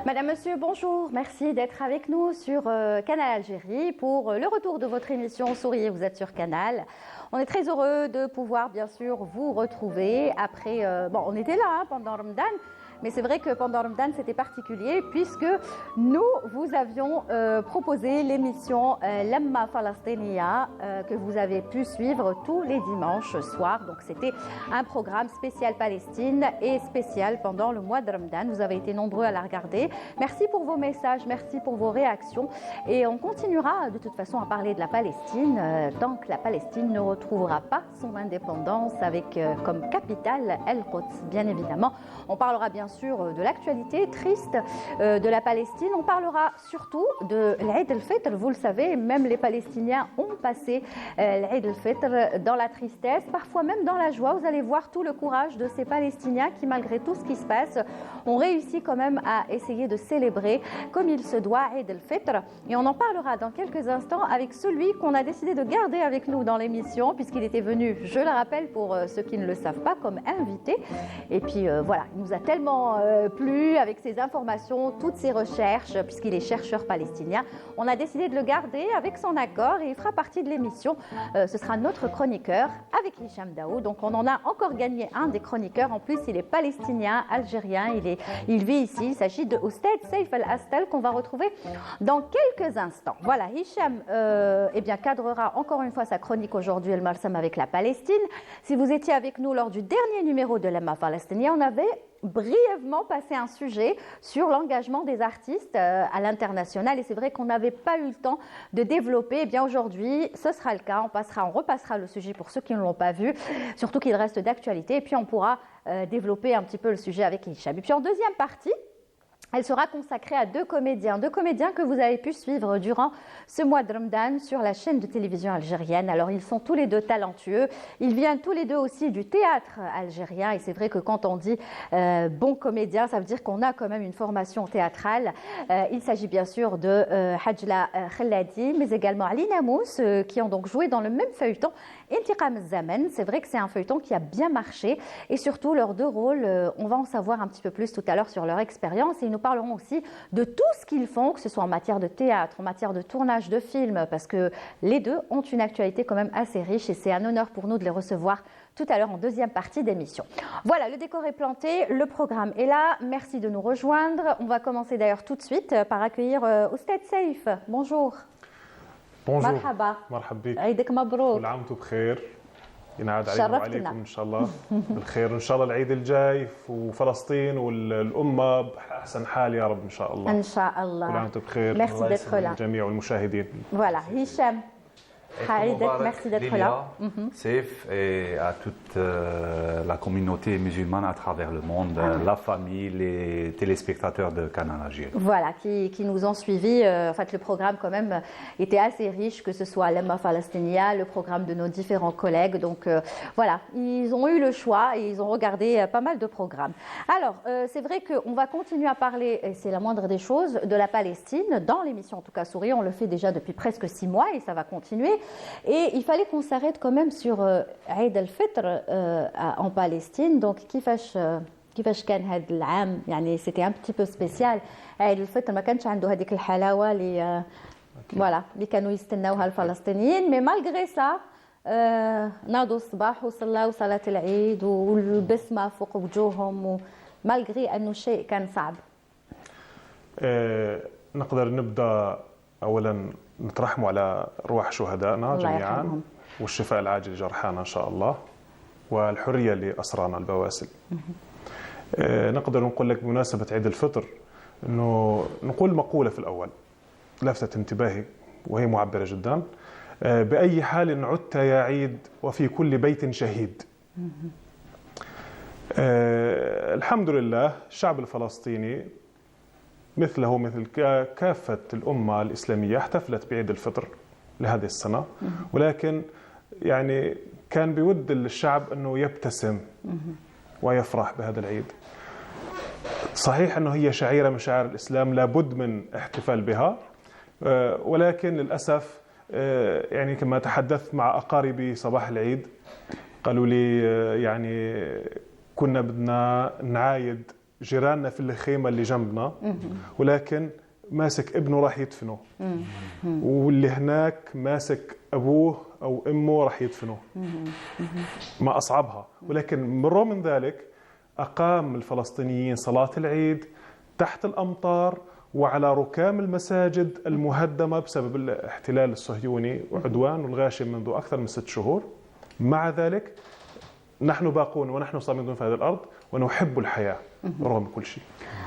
Madame, Monsieur, bonjour. Merci d'être avec nous sur Canal Algérie pour le retour de votre émission Souriez, vous êtes sur Canal. On est très heureux de pouvoir, bien sûr, vous retrouver après... on était là pendant Ramadan. Mais c'est vrai que pendant Ramadan, c'était particulier puisque nous vous avions proposé l'émission Lamma Falastiniya que vous avez pu suivre tous les dimanches soirs. Donc c'était un programme spécial Palestine et spécial pendant le mois de Ramadan. Vous avez été nombreux à la regarder. Merci pour vos messages, merci pour vos réactions. Et on continuera de toute façon à parler de la Palestine tant que la Palestine ne retrouvera pas son indépendance avec comme capitale El-Quds, bien évidemment. On parlera bien sûr de l'actualité triste de la Palestine. On parlera surtout de l'Eid el-Fitr. Vous le savez, même les Palestiniens ont passé l'Eid el-Fitr dans la tristesse, parfois même dans la joie. Vous allez voir tout le courage de ces Palestiniens qui, malgré tout ce qui se passe, ont réussi quand même à essayer de célébrer comme il se doit Eid el-Fitr. Et on en parlera dans quelques instants avec celui qu'on a décidé de garder avec nous dans l'émission, puisqu'il était venu, je le rappelle pour ceux qui ne le savent pas, comme invité. Et puis voilà, il nous a tellement plu avec ses informations, toutes ses recherches, puisqu'il est chercheur palestinien. On a décidé de le garder avec son accord et il fera partie de l'émission. Ce sera notre chroniqueur avec Hicham Daoud. Donc on en a encore gagné un des chroniqueurs. En plus, il est palestinien, algérien. Il vit ici. Il s'agit de Oustad Saif Al-Astal qu'on va retrouver dans quelques instants. Voilà, Hicham cadrera encore une fois sa chronique aujourd'hui, El Marsam avec la Palestine. Si vous étiez avec nous lors du dernier numéro de Lamma Falastiniya, on avait brièvement passé un sujet sur l'engagement des artistes à l'international et c'est vrai qu'on n'avait pas eu le temps de développer. Eh bien aujourd'hui, ce sera le cas. On repassera le sujet pour ceux qui ne l'ont pas vu, surtout qu'il reste d'actualité et puis on pourra développer un petit peu le sujet avec Hicham. Et puis en deuxième partie, elle sera consacrée à deux comédiens que vous avez pu suivre durant ce mois de Ramadan sur la chaîne de télévision algérienne. Alors, ils sont tous les deux talentueux. Ils viennent tous les deux aussi du théâtre algérien. Et c'est vrai que quand on dit bon comédien, ça veut dire qu'on a quand même une formation théâtrale. Il s'agit bien sûr de Hajla Khelladi, mais également Ali Namous, qui ont donc joué dans le même feuilleton Intiqam Zaman. C'est vrai que c'est un feuilleton qui a bien marché. Et surtout, leurs deux rôles, on va en savoir un petit peu plus tout à l'heure sur leur expérience. Et nous parlerons aussi de tout ce qu'ils font, que ce soit en matière de théâtre, en matière de tournage de films, parce que les deux ont une actualité quand même assez riche et c'est un honneur pour nous de les recevoir tout à l'heure en deuxième partie d'émission. Voilà, le décor est planté, le programme est là. Merci de nous rejoindre. On va commencer d'ailleurs tout de suite par accueillir Oustad Saif. Bonjour. Bonjour. مرحبا. مرحبا بك. عيدك مبروك. كل عام وانتم بخير. ينعاد علينا وعليكم ان شاء الله بالخير ان شاء الله العيد الجاي وفلسطين والامه باحسن حال يا رب ان شاء الله. ان شاء الله. كل عام وانتم بخير. Merci d'être là. الجميع والمشاهدين. Voilà, Hicham. Merci d'être là. Saif et à toute la communauté musulmane à travers le monde, la famille, les téléspectateurs de Canal Algérie. Voilà, qui nous ont suivis. En fait, le programme quand même était assez riche, que ce soit Lamma Falastiniya, le programme de nos différents collègues. Donc voilà, ils ont eu le choix et ils ont regardé pas mal de programmes. Alors, c'est vrai qu'on va continuer à parler, et c'est la moindre des choses, de la Palestine. Dans l'émission, en tout cas, Souriez, on le fait déjà depuis presque 6 mois et ça va continuer. Et il fallait qu'on s'arrête quand même sur Eid el-Fitr en Palestine. Donc, كيفاش كان هذا العام يعني c'était un petit peu spécial. عيد الفطر ما كانش عنده هذيك الحلاوه اللي voilà اللي كانوا يستناوها الفلسطينيين. مي malgré ça ناضوا الصباح وصلاوا صلاه العيد والبسمه فوق وجوههم malgré انه الشيء كان صعب. نقدر نبدا اولا نترحموا على ارواح شهدائنا جميعا والشفاء العاجل لجرحانا ان شاء الله والحريه لاسرانا البواسل. نقدر نقول لك بمناسبه عيد الفطر انه نقول مقوله في الاول لفتت انتباهي وهي معبره جدا. باي حال عدت يا عيد وفي كل بيت شهيد. الحمد لله الشعب الفلسطيني مثله مثل كافة الأمة الإسلامية احتفلت بعيد الفطر لهذه السنة، ولكن يعني كان بيود الشعب أنه يبتسم ويفرح بهذا العيد. صحيح أنه هي شعيرة من شعائر الإسلام لابد من احتفال بها، ولكن للأسف يعني كما تحدثت مع أقاربي صباح العيد قالوا لي يعني كنا بدنا نعايد جيراننا في الخيمة اللي جنبنا، ولكن ماسك ابنه راح يدفنه، واللي هناك ماسك أبوه أو أمه راح يدفنه. ما أصعبها. ولكن بالرغم من ذلك أقام الفلسطينيين صلاة العيد تحت الأمطار وعلى ركام المساجد المهدمة بسبب الاحتلال الصهيوني وعدوان الغاشم منذ أكثر من 6 شهور. مع ذلك نحن باقون ونحن صامدون في هذه الأرض ونحب الحياة رغم كل شيء.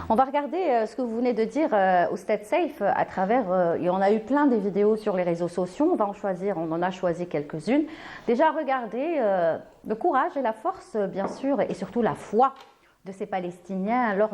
On va regarder ce que vous venez de dire, Oustad Seif, à travers. Il y en a eu plein de vidéos sur les réseaux sociaux. On en a choisi quelques-unes. Déjà, regardez le courage et la force, bien sûr, et surtout la foi de ces Palestiniens lors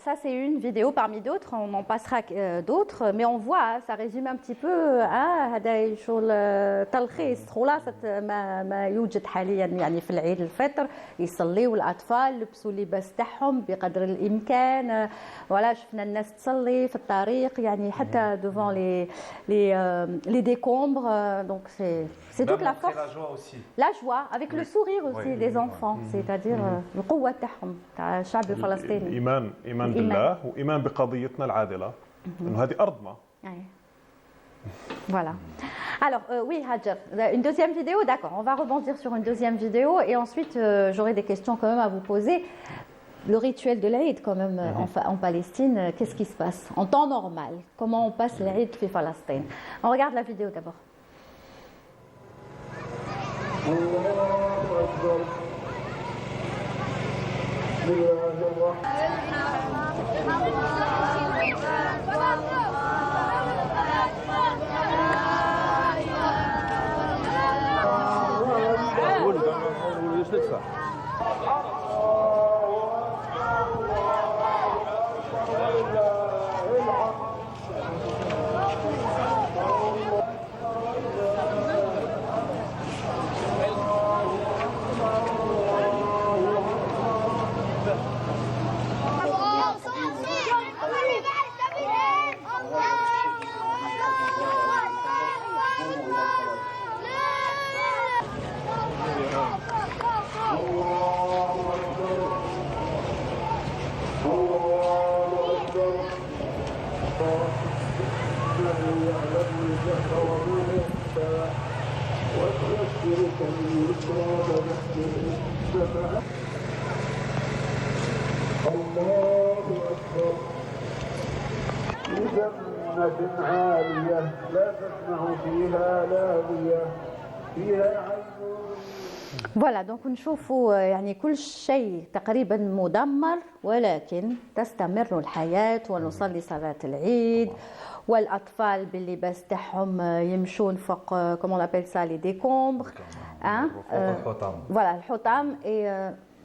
Ça, c'est une vidéo parmi d'autres, on en passera d'autres, mais on voit, ça résume un petit peu هذا شغل تلخيص خلاصة ما يوجد حاليا يعني في العيد الفطر. يصليوا الأطفال لبسوا اللباس تاعهم بقدر الإمكان. ولا شفنا الناس تصلي في الطريق يعني حتى devant les décombres. Donc c'est toute la force. La joie aussi. La joie avec le sourire aussi des enfants, c'est-à-dire القوة تاعهم تاع الشعب الفلسطيني. إيمان بالله وإيمان بقضيتنا العادلة إنه هذه أرضنا. Voilà. Alors, oui, Hajar, une deuxième vidéo, d'accord. On va rebondir sur une deuxième vidéo et ensuite j'aurai des questions quand même à vous poser. Le rituel de l'Aïd, quand même, en Palestine, qu'est-ce qui se passe en temps normal? Comment on passe l'Aïd في Palestine? On regarde la vidéo d'abord. عالية لا تسمع فيها لاغية فيها عين. Voilà, donc نشوفوا يعني كل شيء تقريبا مدمر ولكن تستمر الحياة ونصلي صلاة العيد والأطفال باللباس تاعهم يمشون فوق comment on appelle ça les décombres voilà الحطام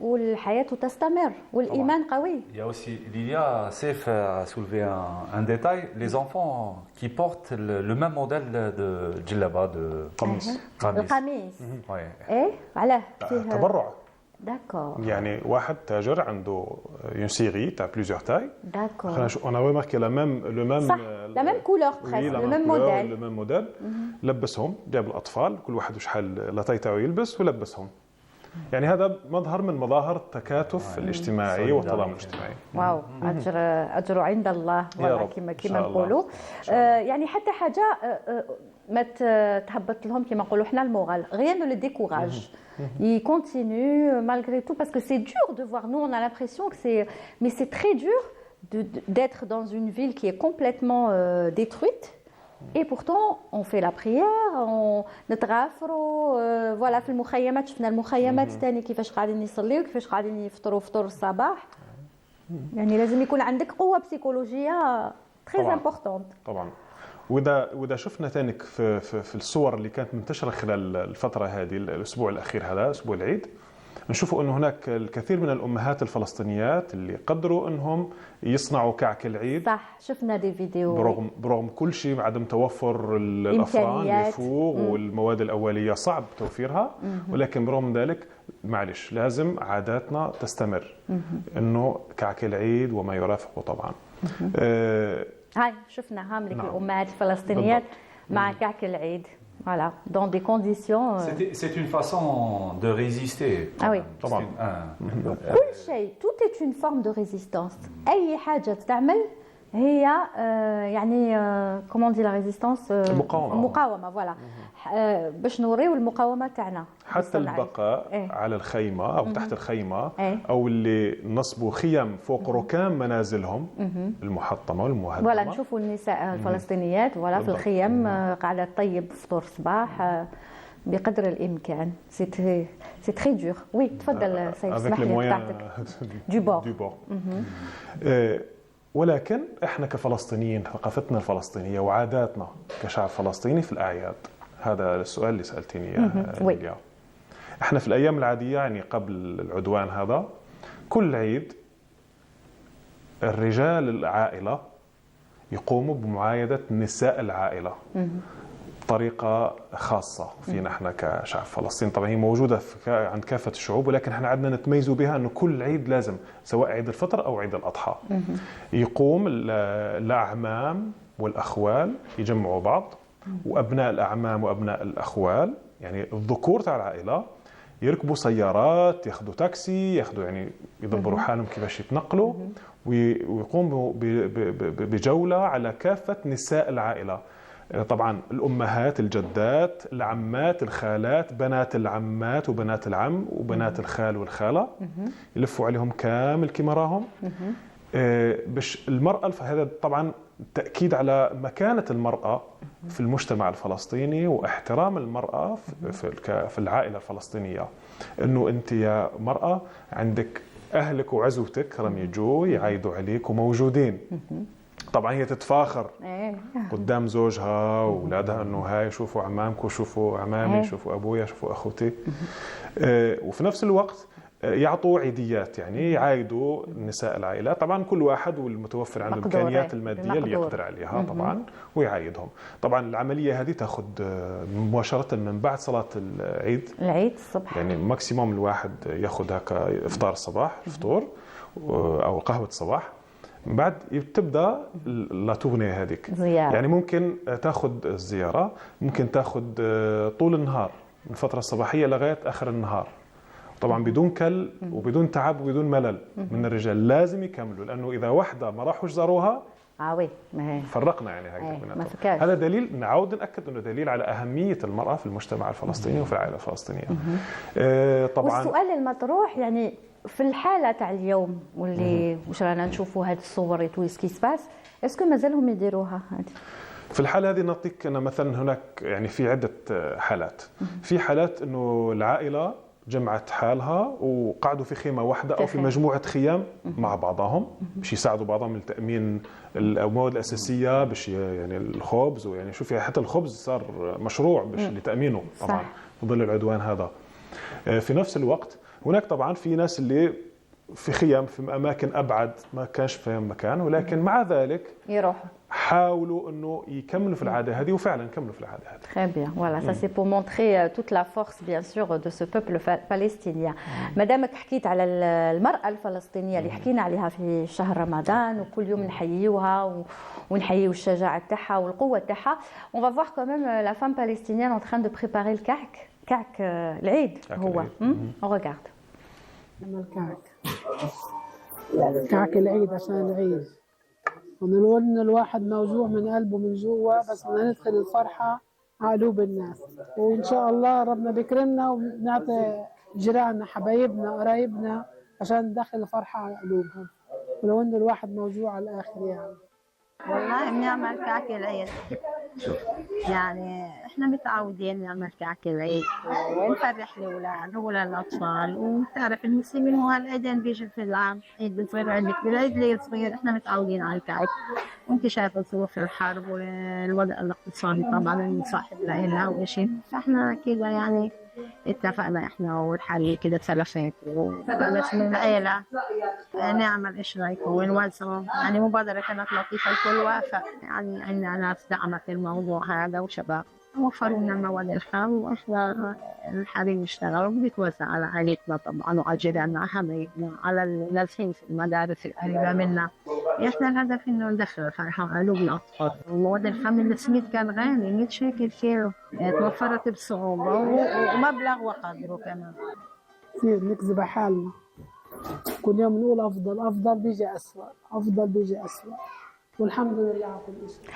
والحياة تستمر والإيمان قوي. Il y a aussi Lilia Seif a soulevé un détail, les enfants qui portent le même modèle de djellaba de القميص. ايه علاه تبرع. D'accord. يعني واحد تاجر عنده une série تاع plusieurs tailles. D'accord. On a remarqué le même صح la même couleur presque le même modèle. لبسهم جاب الأطفال كل واحد وشحال لاطاي تاعو يلبس ولبسهم. يعني هذا مظهر من مظاهر التكاتف الاجتماعي والتضامن الاجتماعي. واو، اجر عند الله يا والله رب. كما إن شاء الله. نقولوا. إن شاء الله. يعني حتى حاجه ما تهبط لهم كما نقولوا حنا المورال. rien ne les décourage. Ils continuent malgré tout parce que c'est dur de voir. Nous on a l'impression que c'est très dur d'être dans une ville qui est complètement détruite. Et pourtant, on fait la prière, on نتغافروا voilà في المخيمات. شفنا المخيمات ثاني كيفاش قاعدين يصليوا كيفاش قاعدين يفطروا فطور الصباح. يعني لازم يكون عندك قوة بسيكولوجية très طبعاً. importante. طبعا. وإذا شفنا ثاني في الصور اللي كانت منتشرة خلال الفترة هذه، الأسبوع الأخير هذا أسبوع العيد، نشوفوا أنه هناك الكثير من الأمهات الفلسطينيات اللي قدروا أنهم يصنعوا كعك العيد. صح، شفنا دي فيديو. برغم كل شيء، عدم توفر الأفران اللي فوق والمواد الأولية صعب توفيرها، ولكن برغم ذلك معلش لازم عاداتنا تستمر، أنه كعك العيد وما يرافقه طبعا. هاي شفنا هاملك الأمهات الفلسطينيات مع كعك العيد. Voilà, dans des conditions. C'est une façon de résister. Ah oui. طبعا. كل شيء، tout est une forme de résistance. أي حاجة تعمل هي يعني comment dire la résistance. المقاومة فوالا. باش نوريو المقاومة تاعنا. حتى البقاء على الخيمة أو تحت الخيمة، أو اللي نصبوا خيم فوق ركام منازلهم المحطمة والمهدمة. ولا نشوفوا النساء الفلسطينيات ولا في الخيم قاعدة تطيب فطور صباح بقدر الإمكان. c'est très dur. oui تفضل سيد، اسمح لي قطعتك. du bord. ولكن احنا كفلسطينيين، ثقافتنا الفلسطينية وعاداتنا كشعب فلسطيني في الأعياد، هذا السؤال اللي سألتيني اياه. احنا في الأيام العادية يعني قبل العدوان هذا، كل عيد الرجال العائلة يقوموا بمعايدة نساء العائلة بطريقة خاصة فينا احنا كشعب فلسطين. طبعا هي موجودة عند كافة الشعوب، ولكن احنا عندنا نتميزوا بها انه كل عيد لازم، سواء عيد الفطر او عيد الأضحى، يقوم الأعمام والأخوال يجمعوا بعض، وأبناء الأعمام وأبناء الأخوال يعني الذكور تاع العائلة يركبوا سيارات، ياخذوا تاكسي، ياخذوا يعني يدبروا حالهم كيفاش يتنقلوا، ويقوموا بجولة على كافة نساء العائلة. طبعا الأمهات، الجدات، العمات، الخالات، بنات العمات وبنات العم وبنات الخال والخالة، يلفوا عليهم كامل كما راهم. باش المرأة، فهذا طبعا تأكيد على مكانة المرأة في المجتمع الفلسطيني واحترام المرأة في العائلة الفلسطينية، انه انت يا مرأة عندك اهلك وعزوتك رم يجوا يعايدوا عليك وموجودين. طبعا هي تتفاخر قدام زوجها واولادها انه هاي شوفوا عمامكم، شوفوا عمامي، شوفوا ابويا، شوفوا اخوتي. وفي نفس الوقت يعطوا عيديات، يعني يعايدوا نساء العائلات. طبعا كل واحد والمتوفر عنده الامكانيات الماديه اللي يقدر عليها طبعا، ويعايدهم. طبعا العمليه هذه تاخذ مباشره من بعد صلاه العيد الصبح، يعني ماكسيموم الواحد ياخذ هكا افطار الصباح، الفطور او قهوه الصباح. من بعد تبدا لا تغني هذيك زيارة. يعني ممكن تاخذ الزياره، ممكن تاخذ طول النهار من الفتره الصباحيه لغايه اخر النهار، طبعا بدون كل وبدون تعب وبدون ملل من الرجال. لازم يكملوا، لانه اذا واحده ما راحوا زاروها فرقنا يعني هكذا. هذا دليل، نعود ناكد انه دليل على اهميه المراه في المجتمع الفلسطيني وفي العائله الفلسطينيه. طبعا والسؤال المطروح يعني في الحاله تاع اليوم واللي واش رانا نشوفوا هذه الصور تو سكي سباس، اسكو مازالهم يديروها هذه؟ في الحالة هذه نعطيك أنا مثلا هناك يعني في عدة حالات. في حالات إنه العائلة جمعت حالها وقعدوا في خيمة واحدة أو في مجموعة خيام مع بعضهم باش يساعدوا بعضهم لتأمين المواد الأساسية، باش يعني الخبز، ويعني شوفي حتى الخبز صار مشروع باش لتأمينه طبعا في ظل العدوان هذا. في نفس الوقت هناك طبعا في ناس اللي في خيام في أماكن أبعد ما كانش فيهم مكان، ولكن مع ذلك يروحوا حاولوا انه يكملوا في العاده هذه، وفعلا كملوا في العاده هذه. Très bien, voilà, ça c'est pour montrer toute la force bien sûr de ce peuple palestinien. مادامك حكيت على المرأة الفلسطينية اللي حكينا عليها في شهر رمضان وكل يوم نحييوها ونحييو الشجاعة تاعها والقوة تاعها. On va voir quand même la femme palestinienne en train de préparer le كعك كعك العيد كعك هو العيد. on regarde. نعمل كعك العيد عشان العيد، ونقول إن الواحد موجوع من قلبه من جوا، بس بدنا ندخل الفرحة على قلوب الناس، وإن شاء الله ربنا بيكرمنا ونعطي جيراننا حبايبنا قرايبنا عشان ندخل الفرحة على قلوبهم، ولو إن الواحد موجوع على الآخر يعني. والله بنعمل كعك العيد، يعني احنا متعودين نعمل كعك العيد ونفرح الاولاد وللاطفال، وبتعرف المسلمين هو هالعيدين بيجي في العام، عيد الفطر عيد العيد العيد الصغير، احنا متعودين على الكعك. وانت شايفه ظروف الحرب والوضع الاقتصادي طبعا المصاحب لها وشيء، فاحنا كده يعني اتفقنا احنا والحرية كده ثلاثات وبلش من العيلة نعمل ايش رايكم ونوزعه، يعني مبادرة كانت لطيفة الكل وافق، يعني عندنا ناس دعمت الموضوع هذا وشباب وفروا لنا مواد الخام، واحنا الحريم اشتغل وبيتوزع على عائلتنا طبعا وعلى جيراننا حبايبنا على النازحين في المدارس القريبة منا. احنا الهدف انه ندخل الفرحة على قلوب الاطفال. المواد الخام السميد كان غالي 100 شيكل كيلو، توفرت بصعوبة ومبلغ وقدره كمان. كثير نكذب حالنا، كل يوم نقول أفضل أفضل بيجي أسوأ، أفضل بيجي أسوأ، والحمد لله على كل شيء.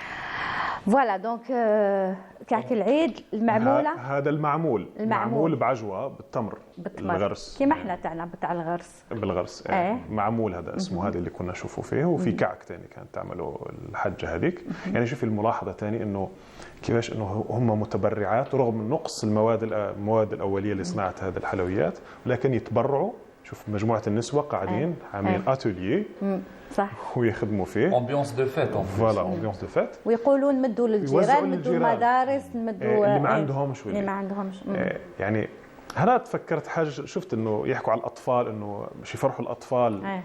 Voilà donc كعك العيد المعمولة. هذا المعمول بعجوة بالتمر بالتمر الغرس، كيما احنا تاعنا بتاع الغرس. بالغرس معمول هذا اسمه، هذا اللي كنا نشوفه فيه. وفي كعك ثاني كانت تعمله الحجة هذيك. يعني شوفي الملاحظة ثاني انه كيفاش انه هم متبرعات رغم نقص المواد الأولية لصناعة هذه الحلويات، ولكن يتبرعوا. شوف مجموعة النسوة قاعدين عاملين اتوليي صح ويخدموا فيه امبيونس دو فيت. فوالا امبيونس دو فيت، ويقولوا نمدوا للجيران، نمدوا المدارس، نمدوا اللي ما عندهمش اللي ما عندهمش. يعني هلا تفكرت حاجه، شفت انه يحكوا على الاطفال انه مش يفرحوا الاطفال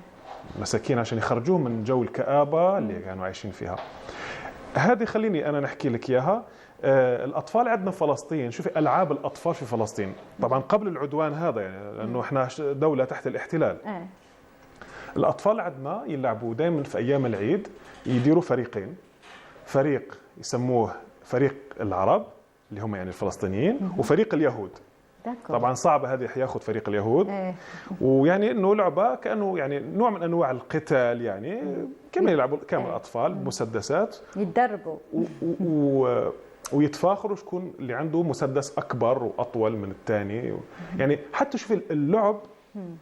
مساكين عشان يخرجوهم من جو الكآبه اللي كانوا عايشين فيها. هذه خليني انا نحكي لك اياها. الاطفال عندنا في فلسطين، شوفي العاب الاطفال في فلسطين طبعا قبل العدوان هذا، يعني لانه احنا دوله تحت الاحتلال. الاطفال عندنا يلعبوا دائما في ايام العيد، يديروا فريقين، فريق يسموه فريق العرب اللي هم يعني الفلسطينيين، وفريق اليهود. طبعا صعبه هذه ياخذ فريق اليهود. ويعني انه لعبه كانه يعني نوع من انواع القتال، يعني كما يلعبوا كامل الاطفال بمسدسات، يتدربوا ويتفاخروا شكون اللي عنده مسدس اكبر واطول من الثاني. يعني حتى شوفي اللعب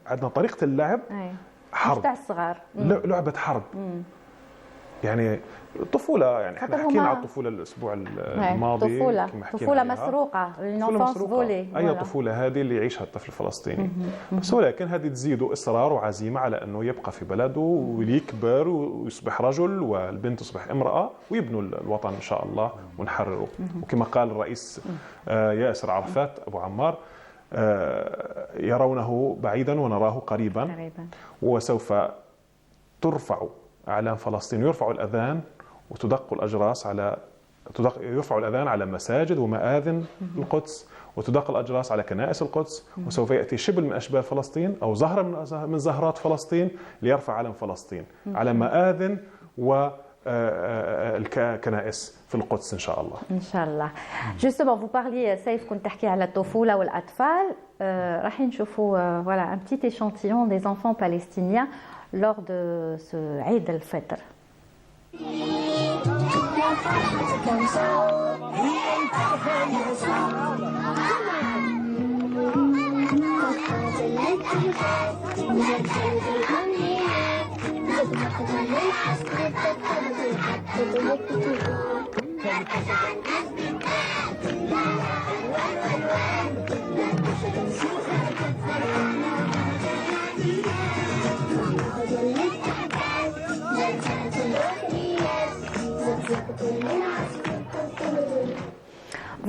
عندنا طريقه اللعب حرب، تاع الصغار، لعبه حرب. يعني طفوله، يعني احنا حكينا على الطفوله الاسبوع الماضي، طفوله مسروقه، لونفونس فولي. اي طفوله هذه اللي يعيشها الطفل الفلسطيني. بس ولكن هذه تزيده اصرار وعزيمه على انه يبقى في بلده ويكبر ويصبح رجل والبنت تصبح امراه ويبنوا الوطن ان شاء الله ونحرره. وكما قال الرئيس ياسر عرفات ابو عمار، يرونه بعيدا ونراه قريبا. وسوف ترفع أعلام فلسطين ويرفع الأذان وتدق الأجراس يرفع الأذان على مساجد ومآذن القدس، وتدق الأجراس على كنائس القدس. وسوف يأتي شبل من أشبال فلسطين أو زهرة من زهرات فلسطين ليرفع علم فلسطين على مآذن الكنائس في القدس إن شاء الله. إن شاء الله. Justement, vous parliez, سيف كنت تحكي على الطفولة والأطفال. راح نشوفوا voilà un petit échantillon des enfants palestiniens lors de ce Eid al-Fitr.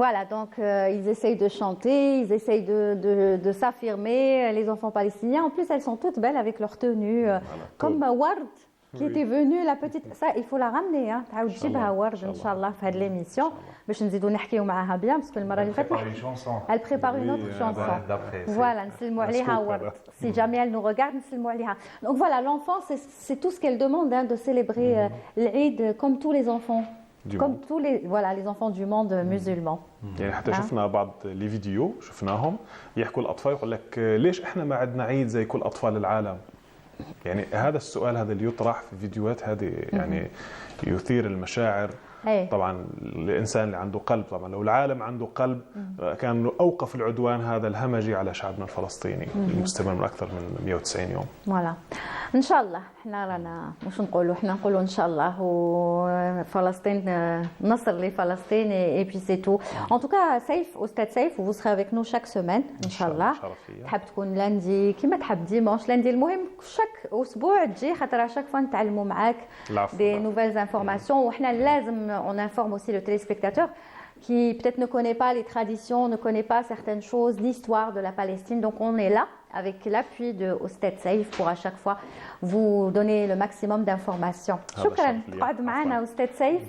Voilà, donc ils essayent de chanter, ils essayent de s'affirmer, les enfants palestiniens. En plus, elles sont toutes belles avec leur tenue, comme Ward qui était venue, la petite. Ça, il faut la ramener, hein. تعاود تجيبها Ward إن شاء الله في هذه l'émission باش نزيدوا نحكيوا معها bien parce que المرة اللي فاتت elle prépare une autre chanson. Voilà, نسلموا عليها Ward. Si jamais elle nous regarde, نسلموا عليها. Donc voilà, l'enfant, c'est tout ce qu'elle demande, hein, de célébrer l'Eid comme tous les enfants. Comme tous les enfants du monde musulman. يعني حتى شفنا بعض لي فيديو شفناهم يحكوا الاطفال يقول لك ليش احنا ما عندنا عيد زي كل اطفال العالم؟ يعني هذا السؤال هذا اللي يطرح في فيديوهات هذه يعني يثير المشاعر. طبعا الانسان اللي عنده قلب، طبعا لو العالم عنده قلب كان اوقف العدوان هذا الهمجي على شعبنا الفلسطيني المستمر من اكثر من 190 يوم. فوالا ان شاء الله احنا رانا واش نقولوا، احنا نقولوا ان شاء الله وفلسطين نصر لفلسطين اي بي سي تو. ان توكا سيف استاذ سيف vous serez avec nous chaque semaine ان شاء الله. تحب تكون لاندي كيما تحب ديمونش لاندي، المهم شاك اسبوع تجي خاطر شاك فوا نتعلموا معاك دي نوفيل انفورماسيون، وحنا لازم on informe aussi le téléspectateur qui peut-être ne connaît pas les traditions, ne connaît pas certaines choses, l'histoire de la Palestine. Donc on est là avec l'appui de Ousted Saïf pour à chaque fois vous donner le maximum d'informations. Shukran. قعد معنا Ousted Saïf.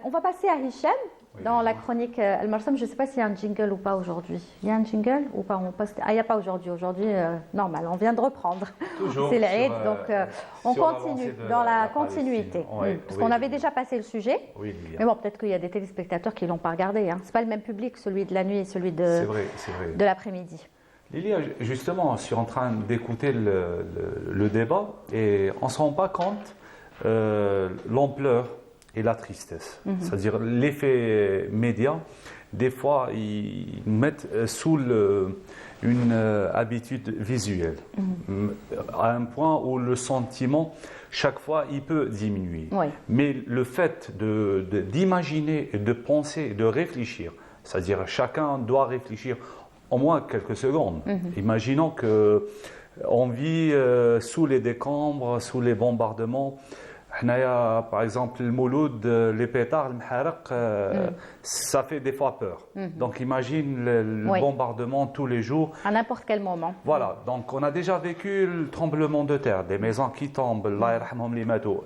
On va passer à Hicham dans la chronique Al-Marsam. Je ne sais pas s'il y a un jingle ou pas aujourd'hui. Il y a un jingle ou pas? Il n'y a pas aujourd'hui. Aujourd'hui, normal, on vient de reprendre. C'est l'Aïd, donc on continue dans la continuité. Parce qu'on avait déjà passé le sujet. Mais bon, peut-être qu'il y a des téléspectateurs qui ne l'ont pas regardé. Hein. Ce n'est pas le même public, celui de la nuit et celui de l'après-midi. Lilia, justement, je suis en train d'écouter le débat et on ne se rend pas compte l'ampleur et la tristesse. C'est-à-dire l'effet média, des fois, ils nous mettent sous une habitude visuelle, à un point où le sentiment, chaque fois, il peut diminuer. Oui. Mais le fait d'imaginer, de penser, de réfléchir, c'est-à-dire chacun doit réfléchir au moins quelques secondes. Imaginons qu'on vit sous les décombres, sous les bombardements. Par exemple, le mouloud, les pétards, le mharaq, ça fait des fois peur. Donc imagine le bombardement tous les jours. À n'importe quel moment. Voilà, donc on a déjà vécu le tremblement de terre, des maisons qui tombent, Allah yarhamhum li matou.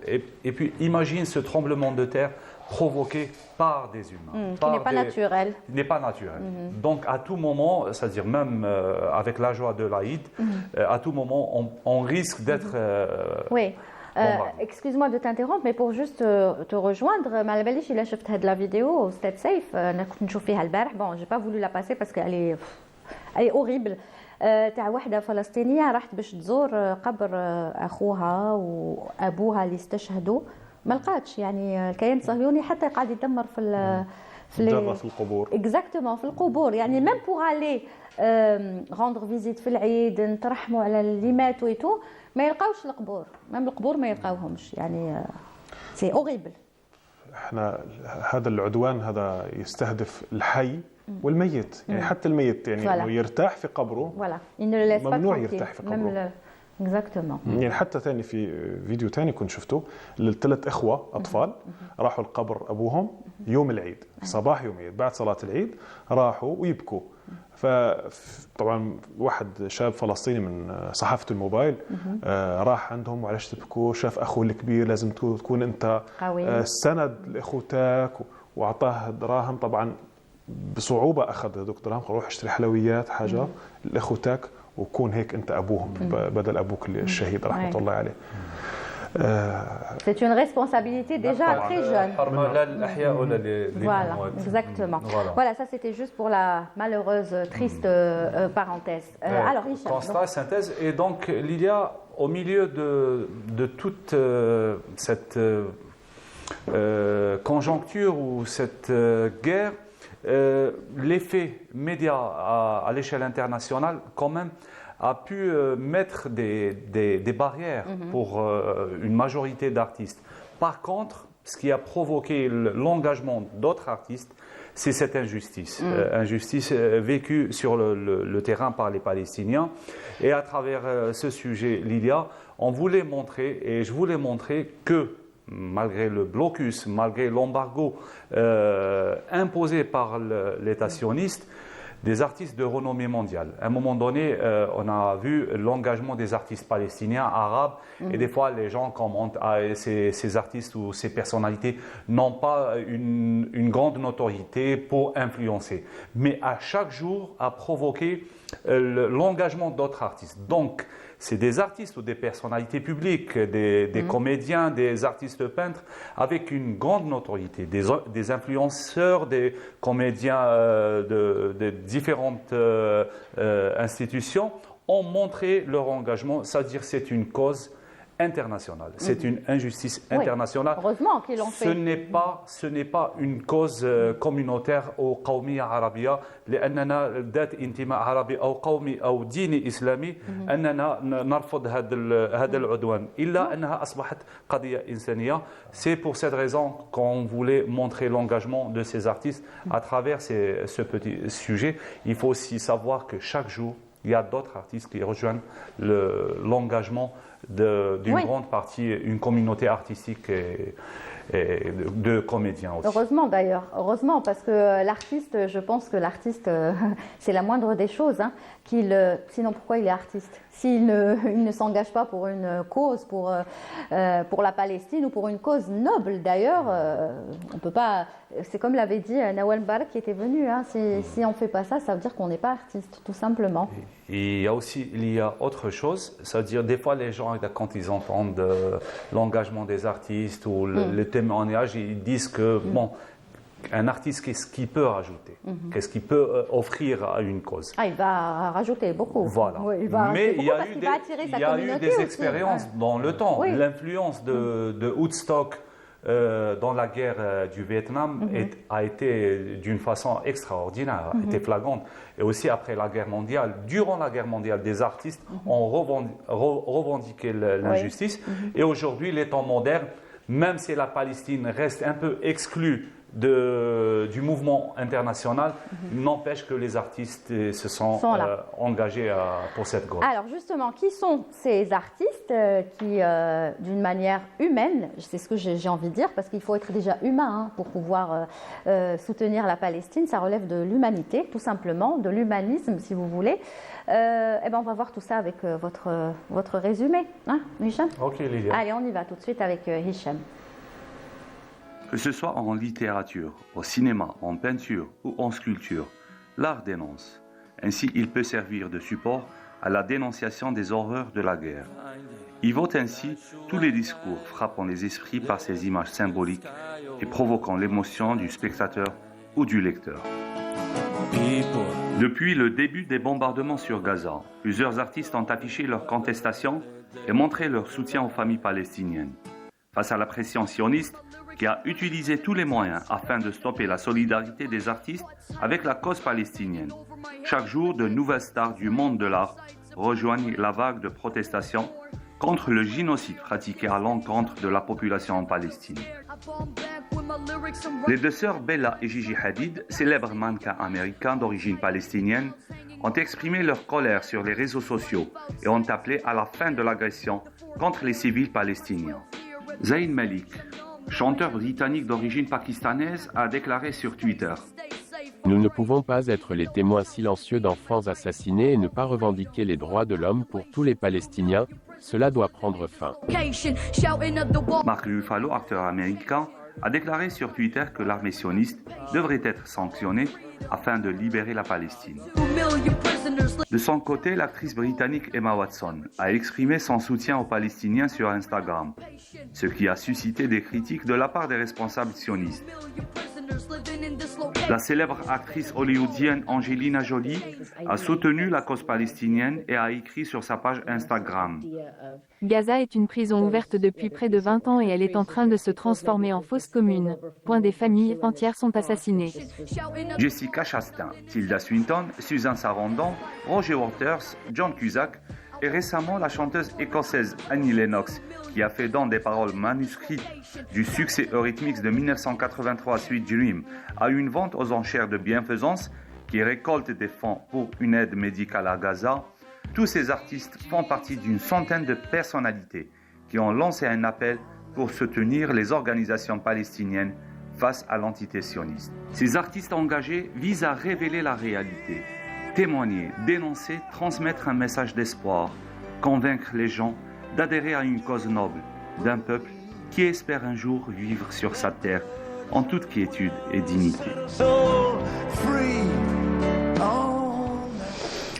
Et puis imagine ce tremblement de terre provoqué par des humains. Qui n'est pas naturel. N'est pas naturel. Donc à tout moment, c'est-à-dire même avec la joie de l'Aïd, à tout moment on risque d'être... Oui. Excuse-moi de t'interrompre, mais pour juste te rejoindre, ما على باليش إلا شفت هاد la vidéo أستاذ سيف، أنا كنت نشوف فيها البارح. Bon, j'ai pas voulu la passer parce qu'elle est horrible. تاع واحدة فلسطينية راحت باش تزور قبر أخوها وأبوها اللي استشهدوا، ما لقاتش يعني الكيان الصهيوني حتى قاعد يدمر في القبور. Exactement في القبور، يعني même pour aller rendre visite في العيد نترحموا على اللي ماتوا ويتو ما يلقاوش القبور، مام القبور ما يلقاوهمش، يعني سي اوريبل. احنا هذا العدوان هذا يستهدف الحي والميت، يعني حتى الميت يعني انه يرتاح في قبره. ممنوع يرتاح في قبره. اكزاكتومون. يعني حتى ثاني في فيديو ثاني كنت شفته للثلاث اخوه اطفال راحوا القبر ابوهم يوم العيد، صباح يوم العيد بعد صلاه العيد راحوا ويبكوا. فطبعا واحد شاب فلسطيني من صحافه الموبايل راح عندهم وعلاش تبكوا، شاف اخوه الكبير لازم تكون انت سند لاخوتك، واعطاه دراهم. طبعا بصعوبه اخذ هذوك الدراهم، روح اشتري حلويات حاجه لاخوتك وكون هيك انت ابوهم بدل ابوك الشهيد رحمه الله عليه. C'est une responsabilité déjà très jeune. Voilà, exactement. Voilà, ça c'était juste pour la malheureuse, triste parenthèse. Alors, Hicham. Constat, synthèse. Et donc, Lilia, au milieu de toute cette conjoncture ou cette guerre, l'effet média à l'échelle internationale, quand même, a pu mettre des barrières pour une majorité d'artistes. Par contre, ce qui a provoqué l'engagement d'autres artistes, c'est cette injustice. Injustice vécue sur le terrain par les Palestiniens. Et à travers ce sujet, Lilia, on voulait montrer, et je voulais montrer que malgré le blocus, malgré l'embargo imposé par l'État sioniste, des artistes de renommée mondiale. À un moment donné, on a vu l'engagement des artistes palestiniens, arabes, et des fois les gens commentent ces artistes ou ces personnalités n'ont pas une grande notoriété pour influencer. Mais à chaque jour a provoqué l'engagement d'autres artistes. Donc, c'est des artistes ou des personnalités publiques, des comédiens, des artistes peintres avec une grande notoriété, des influenceurs, des comédiens de différentes institutions ont montré leur engagement, c'est-à-dire c'est une cause internationale, c'est une injustice internationale. Heureusement qu'ils l'ont fait. Ce n'est pas une cause communautaire أو قومية عربية لأننا ذات انتماء عربي أو قومي أو ديني إسلامي أننا نرفض هذا العدوان إلا أنها أصبحت قضية إنسانية. C'est pour cette raison qu'on voulait montrer l'engagement de ces artistes à travers ce petit sujet. Il faut aussi savoir que chaque jour, il y a d'autres artistes qui rejoignent l'engagement d'une grande partie, une communauté artistique et de comédiens aussi. Heureusement d'ailleurs, heureusement, parce que l'artiste, je pense que l'artiste, c'est la moindre des choses. Hein, sinon, pourquoi il est artiste? S'il ne s'engage pas pour une cause, pour la Palestine ou pour une cause noble d'ailleurs, on peut pas. C'est comme l'avait dit Nawal Mbarak qui était venu. Hein, si on ne fait pas ça, ça veut dire qu'on n'est pas artiste, tout simplement. Et il y a autre chose, c'est-à-dire des fois les gens, quand ils entendent l'engagement des artistes ou le témoignage, ils disent que bon, un artiste, qu'est-ce qu'il peut rajouter? Qu'est-ce qu'il peut offrir à une cause? Il va rajouter beaucoup. Voilà. Oui, mais il y a eu des expériences dans le temps. Oui. L'influence de Woodstock dans la guerre du Vietnam a été d'une façon extraordinaire, a été flagrante. Et aussi après la guerre mondiale, durant la guerre mondiale, des artistes ont revendiqué l'injustice. Et aujourd'hui, les temps modernes, même si la Palestine reste un peu exclue du mouvement international, n'empêche que les artistes se sont engagés pour cette cause. Alors justement, qui sont ces artistes qui, d'une manière humaine, c'est ce que j'ai envie de dire, parce qu'il faut être déjà humain pour pouvoir soutenir la Palestine, ça relève de l'humanité, tout simplement, de l'humanisme, si vous voulez. On va voir tout ça avec votre résumé, hein, Hicham? Ok, Lilia. Allez, on y va tout de suite avec Hicham. Que ce soit en littérature, au cinéma, en peinture ou en sculpture, l'art dénonce. Ainsi, il peut servir de support à la dénonciation des horreurs de la guerre. Il vote ainsi tous les discours frappant les esprits par ces images symboliques et provoquant l'émotion du spectateur ou du lecteur. Depuis le début des bombardements sur Gaza, plusieurs artistes ont affiché leur contestation et montré leur soutien aux familles palestiniennes. Face à la pression sioniste, qui a utilisé tous les moyens afin de stopper la solidarité des artistes avec la cause palestinienne. Chaque jour, de nouvelles stars du monde de l'art rejoignent la vague de protestations contre le génocide pratiqué à l'encontre de la population en Palestine. Les deux sœurs Bella et Gigi Hadid, célèbres mannequins américains d'origine palestinienne, ont exprimé leur colère sur les réseaux sociaux et ont appelé à la fin de l'agression contre les civils palestiniens. Zayn Malik, chanteur britannique d'origine pakistanaise, a déclaré sur Twitter: Nous ne pouvons pas être les témoins silencieux d'enfants assassinés et ne pas revendiquer les droits de l'homme pour tous les Palestiniens. Cela doit prendre fin. Mark Ruffalo, acteur américain, a déclaré sur Twitter que l'armée sioniste devrait être sanctionnée afin de libérer la Palestine. De son côté, l'actrice britannique Emma Watson a exprimé son soutien aux Palestiniens sur Instagram, ce qui a suscité des critiques de la part des responsables sionistes. La célèbre actrice hollywoodienne Angelina Jolie a soutenu la cause palestinienne et a écrit sur sa page Instagram: Gaza est une prison ouverte depuis près de 20 ans et elle est en train de se transformer en fosse commune. Des familles entières sont assassinées. Jessica Chastain, Tilda Swinton, Susan Sarandon, Roger Waters, John Cusack et récemment la chanteuse écossaise Annie Lennox, qui a fait don des paroles manuscrites du succès Eurythmics de 1983 Sweet Dream à une vente aux enchères de bienfaisance qui récolte des fonds pour une aide médicale à Gaza. Tous ces artistes font partie d'une centaine de personnalités qui ont lancé un appel pour soutenir les organisations palestiniennes face à l'entité sioniste. Ces artistes engagés visent à révéler la réalité, témoigner, dénoncer, transmettre un message d'espoir, convaincre les gens d'adhérer à une cause noble, d'un peuple qui espère un jour vivre sur sa terre en toute quiétude et dignité.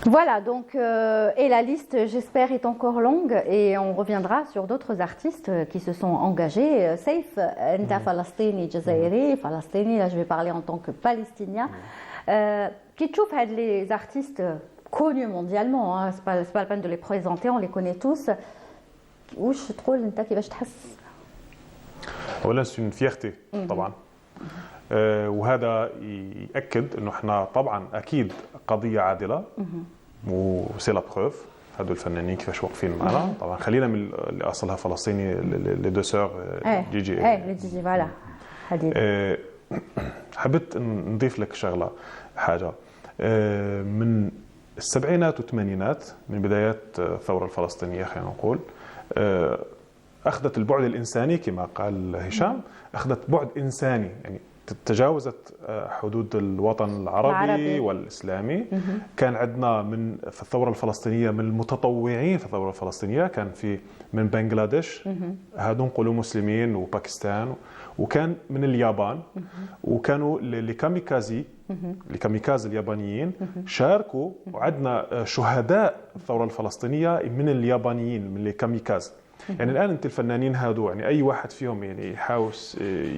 Voilà, donc, et la liste, j'espère, est encore longue et on reviendra sur d'autres artistes qui se sont engagés. Saif, Enta Falastini, Jazairi, Falastini, là je vais parler en tant que Palestinien. Qui trouve les artistes connus mondialement, hein, c'est pas la peine de les présenter, on les connaît tous. واش تقول انت كيفاش تحس؟ اولا سي فيرتي طبعا وهذا ياكد انه احنا طبعا اكيد قضيه عادله وسي لا بروف هذول الفنانين كيفاش واقفين معنا. طبعا خلينا من اللي اصلها فلسطيني لي دو سور جيجي جيجي فوالا حديد. حبيت نضيف لك شغله حاجه من السبعينات والثمانينات من بدايات الثوره الفلسطينيه خلينا نقول أخذت البعد الإنساني كما قال هشام، أخذت بعد إنساني يعني تجاوزت حدود الوطن العربي والإسلامي. كان عندنا في الثورة الفلسطينية من المتطوعين في الثورة الفلسطينية كان في من بنغلاديش، هادو نقولوا مسلمين وباكستان، وكان من اليابان، وكانوا الكاميكازي اليابانيين شاركوا، وعندنا شهداء الثورة الفلسطينية من اليابانيين من الكاميكاز. يعني الآن أنت الفنانين هادو يعني أي واحد فيهم يعني يحاول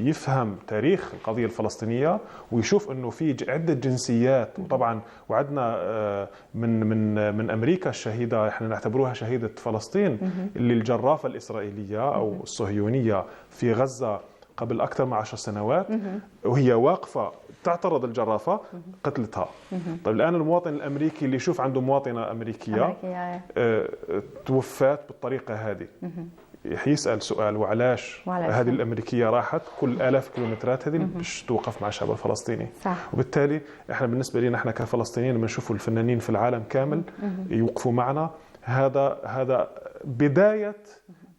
يفهم تاريخ القضية الفلسطينية ويشوف إنه في عدة جنسيات، وطبعا وعدنا من أمريكا الشهيدة احنا نعتبروها شهيدة فلسطين اللي الجرافة الإسرائيلية أو الصهيونية في غزة قبل أكثر من 10 سنوات وهي واقفة تعترض الجرافة قتلتها. طيب الآن المواطن الأمريكي اللي يشوف عنده مواطنة أمريكية توفات بالطريقة هذه يسأل سؤال وعلاش هذه الأمريكية راحت كل آلاف كيلومترات هذه باش توقف مع الشعب الفلسطيني. صح. وبالتالي احنا بالنسبة لنا احنا كفلسطينيين لما نشوفوا الفنانين في العالم كامل يوقفوا معنا، هذا بداية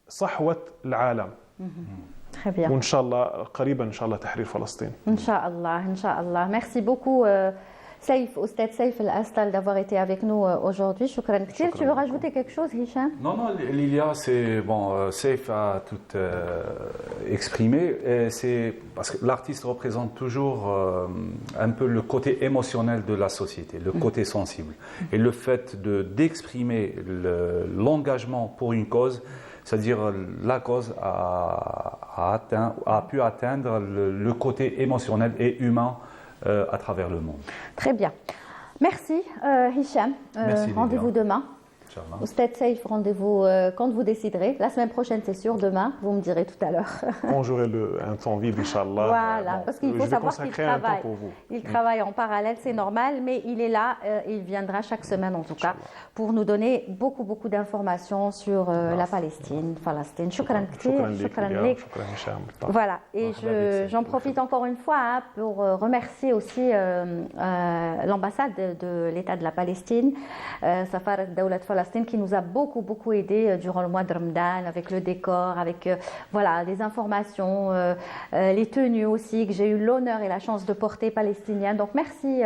صحوة العالم. وإن شاء الله قريبا إن شاء الله تحرير فلسطين. إن شاء الله إن شاء الله. Merci beaucoup Saif, Oustad Saif El Astal d'avoir été avec nous aujourd'hui. Shukran كثير. Tu veux rajouter quelque chose, Hicham? Non, Lilia, c'est bon. Saif a tout exprimé. C'est parce que l'artiste représente toujours un peu le côté émotionnel de la société, le côté sensible, et le fait d'exprimer l'engagement pour une cause. C'est-à-dire la cause a pu atteindre le côté émotionnel et humain à travers le monde. Très bien. Merci Hicham. Rendez-vous demain. Oustad Saif, rendez-vous quand vous déciderez. La semaine prochaine, c'est sûr. Demain, vous me direz tout à l'heure. On jouerait un temps vide, Inch'Allah. Voilà, parce qu'il faut savoir qu'il travaille. Il travaille en parallèle, c'est normal, mais il est là, il viendra chaque semaine en tout cas, pour nous donner beaucoup d'informations sur la Palestine. Shukran kthir, shukran lik. Voilà, et j'en profite encore une fois pour remercier aussi l'ambassade de l'État de la Palestine, Safarat Dawlat Palestine, qui nous a beaucoup aidé durant le mois de Ramadan avec le décor, avec voilà, les informations, les tenues aussi que j'ai eu l'honneur et la chance de porter palestiniennes. Donc merci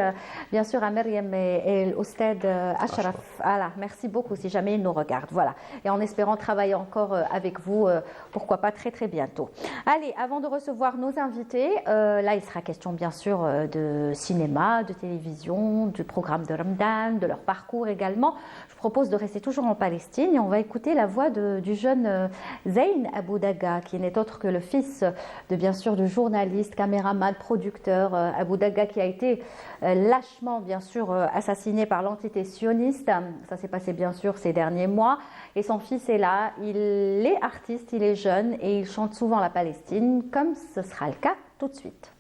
bien sûr à Myriam et l'Oustad Ashraf. Voilà, merci beaucoup si jamais ils nous regardent. Voilà, et en espérant travailler encore avec vous, pourquoi pas très bientôt. Allez, avant de recevoir nos invités, là il sera question bien sûr de cinéma, de télévision, du programme de Ramadan, de leur parcours également. Je propose de rester toujours en Palestine et on va écouter la voix du jeune Zayn Abou Daga, qui n'est autre que le fils de bien sûr du journaliste, caméraman, producteur Abou Daga, qui a été lâchement bien sûr assassiné par l'entité sioniste. Ça s'est passé bien sûr ces derniers mois et son fils est là, il est artiste, il est jeune et il chante souvent la Palestine comme ce sera le cas tout de suite.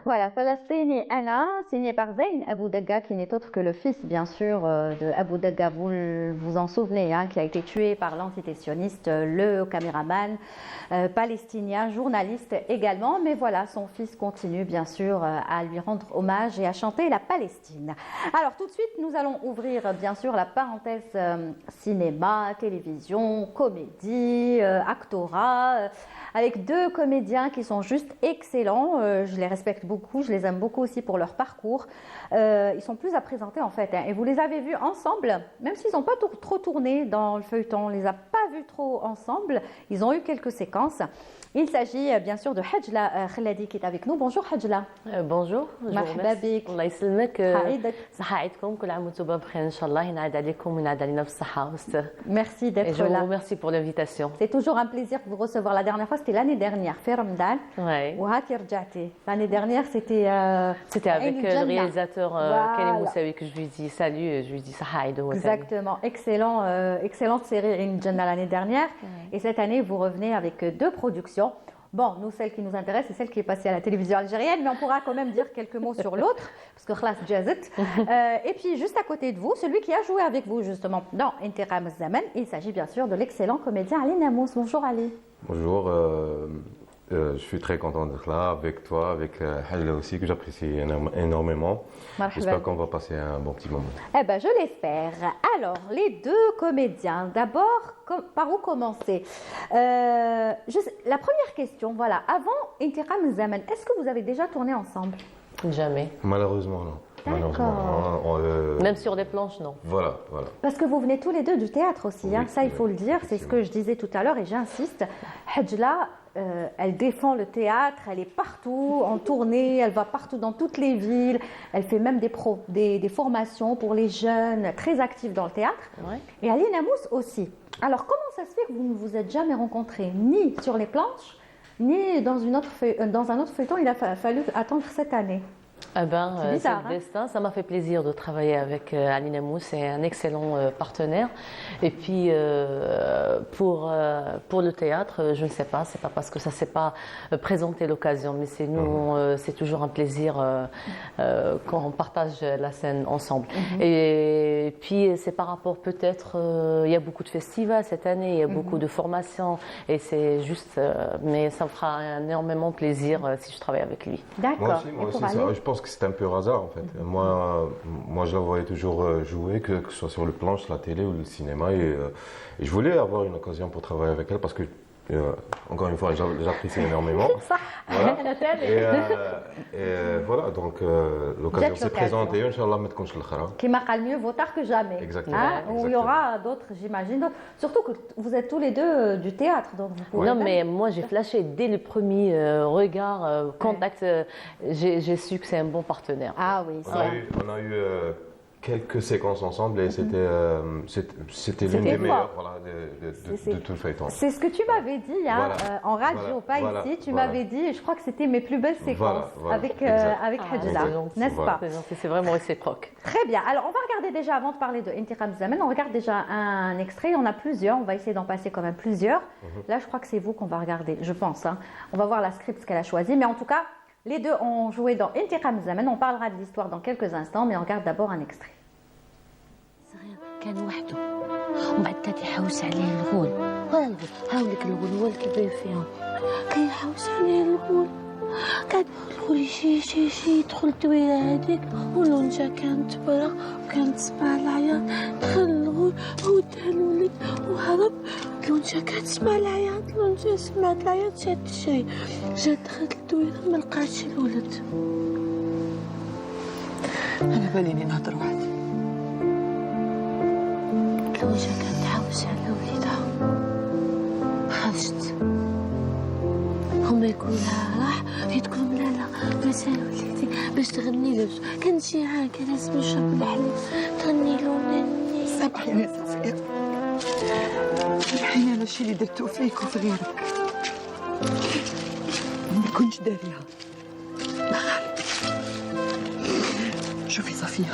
Voilà, Falastini Anna, signé par Zayn Abou Dagga, qui n'est autre que le fils, bien sûr, de Abou Dagga, vous en souvenez, hein, qui a été tué par l'entité sioniste, le caméraman palestinien, journaliste également. Mais voilà, son fils continue, bien sûr, à lui rendre hommage et à chanter la Palestine. Alors, tout de suite, nous allons ouvrir, bien sûr, la parenthèse cinéma, télévision, comédie, actorat, avec deux comédiens qui sont juste excellents. Je les respecte beaucoup, je les aime beaucoup aussi pour leur parcours. Ils sont plus à présenter en fait, hein, et vous les avez vus ensemble, même s'ils n'ont pas trop tourné dans le feuilleton, on ne les a pas vus trop ensemble, ils ont eu quelques séquences. Il s'agit bien sûr de Hajla Khaladi qui est avec nous. Bonjour Hajla. Bonjour. مرحبا بك. الله يسلمك. سعيدك. صحة عيدكم كل عام وانتم بخير ان شاء الله ينعاد عليكم وينعاد علينا بالصحة والستر. Merci d'être je là. vous remercie pour l'invitation. C'est toujours un plaisir de vous recevoir. La dernière fois c'était l'année dernière في رمضان. Ouais. وهاكي رجعتي. L'année dernière c'était avec le réalisateur Voilà. Karim Moussaoui que je lui dis salut et je lui dis صحة عيد هو ثاني. Exactement, excellente série Ain Janna l'année dernière. Et cette année, vous revenez avec deux productions. Bon, nous, celle qui nous intéresse, c'est celle qui est passée à la télévision algérienne, mais on pourra quand même dire quelques mots sur l'autre, parce que Khlas Jazet. Et puis, juste à côté de vous, celui qui a joué avec vous, justement, dans Intiqam Zaman, il s'agit bien sûr de l'excellent comédien Ali Namous. Bonjour Ali. Bonjour, je suis très content d'être là avec toi, avec Hajla aussi, que j'apprécie énormément. J'espère qu'on va passer un bon petit moment. Eh ben, je l'espère. Alors, les deux comédiens, d'abord, par où commencer La première question, voilà, avant Intiqam Zaman, est-ce que vous avez déjà tourné ensemble? Jamais. Malheureusement, non. Malheureusement, Même sur des planches, non. Voilà. Parce que vous venez tous les deux du théâtre aussi, hein, ça il faut le dire, c'est ce que je disais tout à l'heure et j'insiste. Hajla, elle défend le théâtre, elle est partout en tournée, elle va partout dans toutes les villes, elle fait même des formations pour les jeunes, très active dans le théâtre. Ouais. Et Ali Namous aussi. Alors comment ça se fait que vous ne vous êtes jamais rencontrés, ni sur les planches, ni dans un autre feuilleton? Il a fallu attendre cette année. Eh ben, C'est bizarre, le destin, ça m'a fait plaisir de travailler avec Ali Namous, c'est un excellent partenaire. Et puis pour le théâtre, je ne sais pas, c'est pas parce que ça s'est pas présenté l'occasion, mais c'est c'est toujours un plaisir quand on partage la scène ensemble. Et puis c'est par rapport peut-être, il y a beaucoup de festivals cette année, il y a beaucoup de formations, et c'est juste, mais ça me fera énormément plaisir si je travaille avec lui. D'accord. Moi aussi, je pense que c'est un peu hasard en fait. Moi, je la voyais toujours jouer, que ce soit sur le planche, la télé ou le cinéma, et je voulais avoir une occasion pour travailler avec elle parce que, encore une fois, j'apprécie énormément. Voilà. Et voilà, donc l'occasion s'est présentée. Inch'Allah, ma tkunch l'khara. Qui m'a calmé, mieux vaut tard que jamais. Exactement. Hein, où il y aura d'autres, j'imagine. Surtout que vous êtes tous les deux du théâtre, donc vous pouvez. Non, mais moi j'ai flashé dès le premier regard, contact. J'ai su que c'est un bon partenaire. Ah oui, on a eu quelques séquences ensemble et c'était l'une des meilleures de tout le feuilleton. C'est ce que tu m'avais dit hein, en radio, pas ici. Tu m'avais dit, et je crois que c'était mes plus belles séquences avec Hajla, n'est-ce pas? C'est vraiment réciproque. Très bien. Alors, on va regarder déjà, avant de parler de Intiqam Zaman, on regarde déjà un extrait. On a plusieurs. On va essayer d'en passer quand même plusieurs. Là, je crois que c'est vous qu'on va regarder, je pense. Hein. On va voir la script, ce qu'elle a choisi. Mais en tout cas, les deux ont joué dans Intiqam Zaman. On parlera de l'histoire dans quelques instants, mais on regarde d'abord un extrait. كان وحده ومن بعد كان يحوس عليه الغول هاولك الغول هو الكبير فيهم كيحوس عليه الغول كان الغول يجي يدخل الدويرة هذيك والونجا كانت برا وكانت تسمع العياط دخل الغول وداه الولد وهرب الونجا كانت تسمع العياط الونجا سمعت العياط شات الشاي جات دخلت الدويرة ما لقاتش الولد أنا باليني نهضر وحدي الوجه كانت تحوس على وليدها خرجت هما يقولوا لها راح هي تقول لا مازال وليدي باش تغني له كان جيعان كان لازم يشرب الحليب تغني له نني سامحيني يا صفية سامحيني على الشيء اللي درتو فيك وفي غيرك ما كنتش داريها شوفي صفية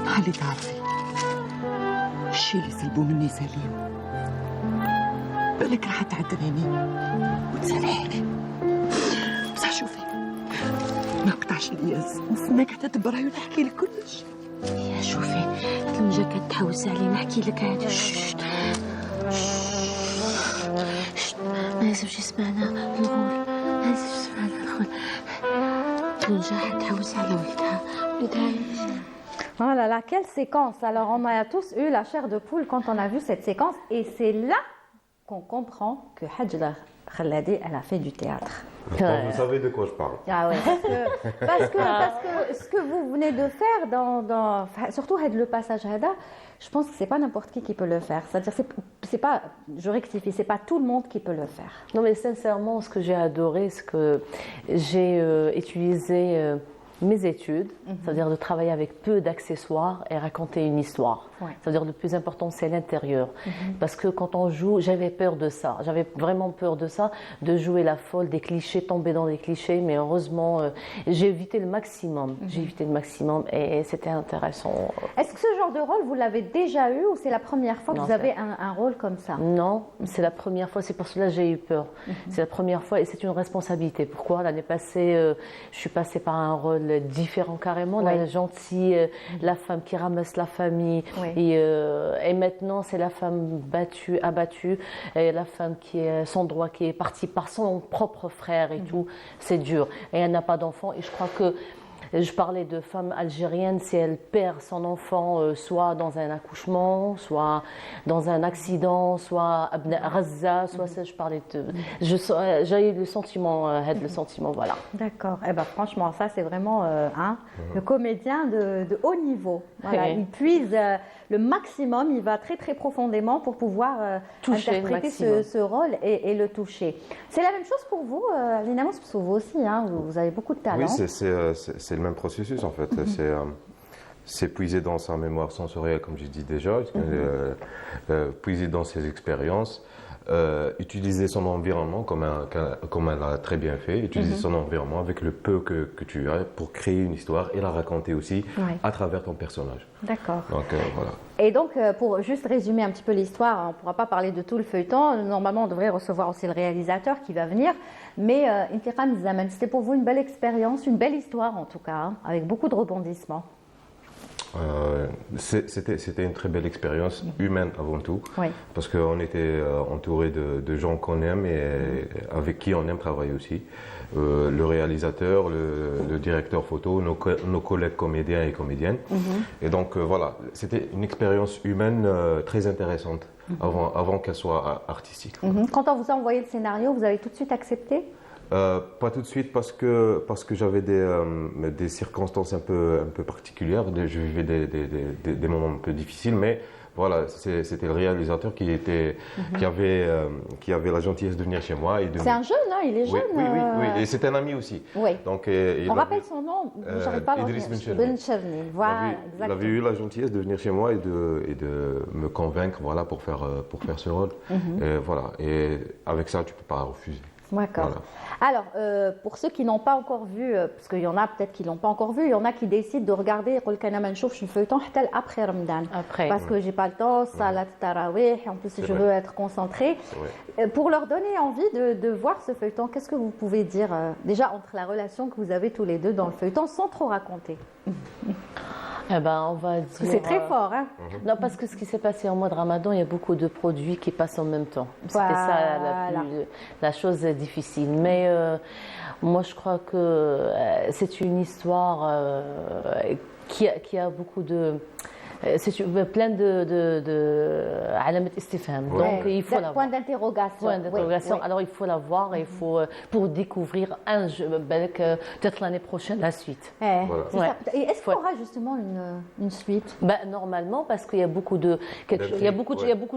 خلي تعرفي الشي اللي سلبوه مني سليم بالك راح تعذبيني وتسامحيني شوفي ما قطعش الياس نستناك حتى تبراي ونحكي لك كل شيء. يا شوفي كون جا كتحوس علينا نحكي لك عادي. ما لازمش يسمعنا الغول، ما لازمش يسمعنا الغول. كون جا حتحوس على ولدها. Oh là là, quelle séquence! Alors, on a tous eu la chair de poule quand on a vu cette séquence, et c'est là qu'on comprend que Hajla Khaladi, elle a fait du théâtre. Vous savez de quoi je parle. Ah ouais, parce que ce que vous venez de faire, surtout le passage Hada, je pense que c'est pas n'importe qui peut le faire. C'est-à-dire, c'est pas, je rectifie, c'est pas tout le monde qui peut le faire. Non, mais sincèrement, ce que j'ai adoré, c'est que j'ai utilisé mes études, c'est-à-dire de travailler avec peu d'accessoires et raconter une histoire. Ouais. C'est-à-dire le plus important, c'est l'intérieur. Parce que quand on joue, j'avais peur de ça. J'avais vraiment peur de ça, de jouer la folle, des clichés, tomber dans des clichés. Mais heureusement, j'ai évité le maximum. J'ai évité le maximum et c'était intéressant. Est-ce que ce genre de rôle, vous l'avez déjà eu ou c'est la première fois que vous avez un rôle comme ça? Non, c'est la première fois. C'est pour cela que j'ai eu peur. C'est la première fois et c'est une responsabilité. Pourquoi? L'année passée, je suis passée par un rôle différent carrément. La gentille, la femme qui ramasse la famille. Et maintenant, c'est la femme abattue, et la femme qui est sans droit, qui est partie par son propre frère et tout. C'est dur. Et elle n'a pas d'enfant. Et je crois que je parlais de femmes algériennes, si elle perd son enfant, soit dans un accouchement, soit dans un accident, soit à Gaza, soit ça, je parlais de... J'ai eu le sentiment, voilà. D'accord. Eh ben, franchement, ça, c'est vraiment le comédien de haut niveau. Voilà, il puise le maximum, il va très, très profondément pour pouvoir interpréter ce rôle et le toucher. C'est la même chose pour vous, Lina Mous, parce que vous aussi, vous avez beaucoup de talent. Oui, c'est le même processus en fait. C'est puiser dans sa mémoire sensorielle, comme j'ai dit déjà, puiser dans ses expériences, utiliser son environnement comme elle a très bien fait, utiliser son environnement avec le peu que tu as pour créer une histoire et la raconter aussi à travers ton personnage. D'accord. Donc voilà. Et donc, pour juste résumer un petit peu l'histoire, on ne pourra pas parler de tout le feuilleton. Normalement, on devrait recevoir aussi le réalisateur qui va venir. Mais Intiqam Zaman, c'était pour vous une belle expérience, une belle histoire en tout cas, avec beaucoup de rebondissements. C'était une très belle expérience humaine avant tout, parce qu'on était entouré de gens qu'on aime et avec qui on aime travailler aussi. Le réalisateur, le directeur photo, nos collègues comédiens et comédiennes. Et donc voilà, c'était une expérience humaine très intéressante avant qu'elle soit artistique. Quand on vous a envoyé le scénario, vous avez tout de suite accepté? Pas tout de suite parce que j'avais des circonstances un peu particulières. Je vivais des moments un peu difficiles, mais voilà, c'était le réalisateur qui avait la gentillesse de venir chez moi. C'est un jeune, hein, il est jeune. Oui, et c'est un ami aussi. Oui. Donc, on rappelle son nom, je n'arrive pas à le Idriss Bencherni. Voilà, exactement. Il avait eu la gentillesse de venir chez moi et de me convaincre, voilà, pour faire ce rôle. Et voilà, et avec ça, tu peux pas refuser. D'accord. Voilà. Alors, pour ceux qui n'ont pas encore vu, parce qu'il y en a peut-être qui ne l'ont pas encore vu, il y en a qui décident de regarder le feuilleton après Ramadan. Parce que j'ai pas le temps, salat tarawih, en plus je veux être concentrée. Pour leur donner envie de voir ce feuilleton, qu'est-ce que vous pouvez dire déjà entre la relation que vous avez tous les deux dans le feuilleton, sans trop raconter? Eh ben, on va dire... C'est très fort, hein? Non, parce que ce qui s'est passé en mois de Ramadan, il y a beaucoup de produits qui passent en même temps. C'était ça la chose difficile. Mais moi, je crois que c'est une histoire qui a beaucoup de... C'est plein de alamat istifham. Donc il faut la point d'interrogation. Alors il faut la voir et il faut pour découvrir un jeu peut-être l'année prochaine la suite. Et est-ce qu'il y aura justement une suite? Normalement, parce qu'il y a beaucoup de